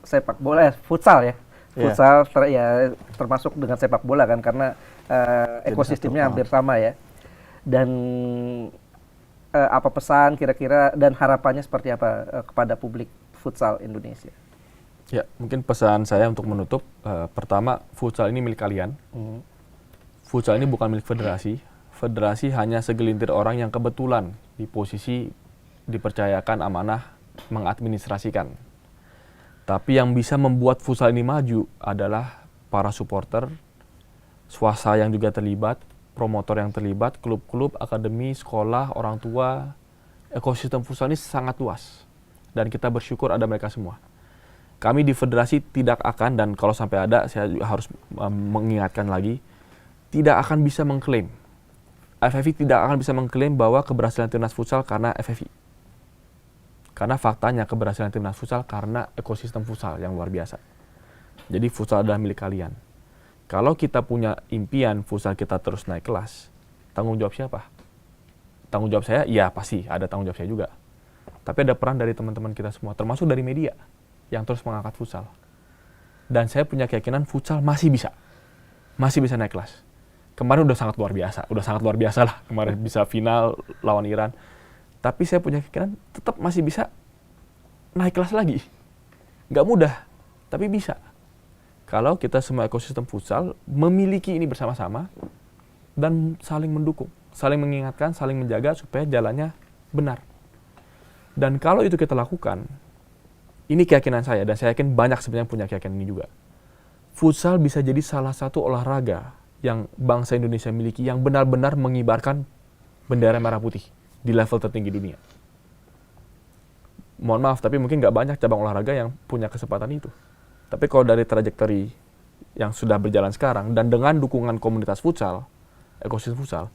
sepak bola, futsal ya? Futsal termasuk dengan sepak bola kan, karena ekosistemnya hampir sama ya. Dan apa pesan kira-kira dan harapannya seperti apa kepada publik futsal Indonesia? Ya, mungkin pesan saya untuk menutup, pertama, futsal ini milik kalian. Futsal ini bukan milik federasi. Federasi hanya segelintir orang yang kebetulan di posisi dipercayakan amanah mengadministrasikan. Tapi yang bisa membuat futsal ini maju adalah para supporter, swasta yang juga terlibat, promotor yang terlibat, klub-klub, akademi, sekolah, orang tua. Ekosistem futsal ini sangat luas. Dan kita bersyukur ada mereka semua. Kami di federasi tidak akan, dan kalau sampai ada, saya juga harus mengingatkan lagi, tidak akan bisa mengklaim. FFI tidak akan bisa mengklaim bahwa keberhasilan timnas futsal karena FFI. Karena faktanya keberhasilan timnas futsal karena ekosistem futsal yang luar biasa. Jadi futsal adalah milik kalian. Kalau kita punya impian futsal kita terus naik kelas, tanggung jawab siapa? Tanggung jawab saya? Ya pasti ada tanggung jawab saya juga. Tapi ada peran dari teman-teman kita semua, termasuk dari media yang terus mengangkat futsal. Dan saya punya keyakinan futsal masih bisa naik kelas. Kemarin udah sangat luar biasa lah. Kemarin bisa final lawan Iran. Tapi saya punya keyakinan tetap masih bisa naik kelas lagi. Nggak mudah, tapi bisa. Kalau kita semua ekosistem futsal memiliki ini bersama-sama dan saling mendukung, saling mengingatkan, saling menjaga supaya jalannya benar. Dan kalau itu kita lakukan, ini keyakinan saya dan saya yakin banyak sebenarnya punya keyakinan ini juga. Futsal bisa jadi salah satu olahraga yang bangsa Indonesia miliki yang benar-benar mengibarkan bendera merah putih di level tertinggi dunia. Mohon maaf, tapi mungkin nggak banyak cabang olahraga yang punya kesempatan itu. Tapi kalau dari trajektori yang sudah berjalan sekarang dan dengan dukungan komunitas futsal, ekosistem futsal,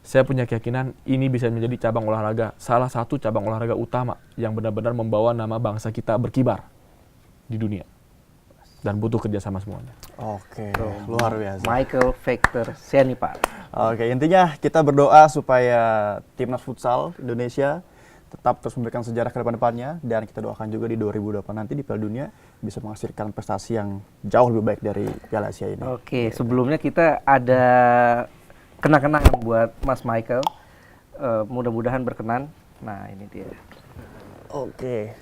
saya punya keyakinan ini bisa menjadi cabang olahraga, salah satu cabang olahraga utama yang benar-benar membawa nama bangsa kita berkibar di dunia. dan butuh kerjasama semuanya. Oke, luar biasa. Michael Victor Sianipar. Oke, intinya kita berdoa supaya timnas futsal Indonesia tetap terus memberikan sejarah ke depan-depannya, dan kita doakan juga di 2028 nanti di Piala Dunia bisa menghasilkan prestasi yang jauh lebih baik dari Piala Asia ini. Oke, sebelumnya kita ada kenang-kenangan buat Mas Michael. Mudah-mudahan berkenan. Nah, ini dia. Oke.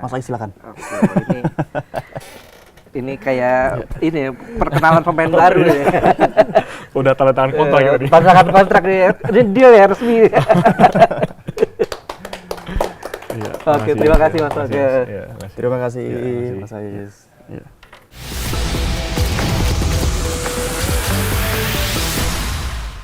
Mas Ais silakan. Oke, ini kayak ini perkenalan pemain baru ya. Udah tanda tangan kontrak ya tadi. Tanda tangan kontrak nih. Ini deal ya resmi. Iya, Oke, terima kasih Mas Michael. Iya, makasih. Terima kasih Iya, makasih. Mas Ais. Iya.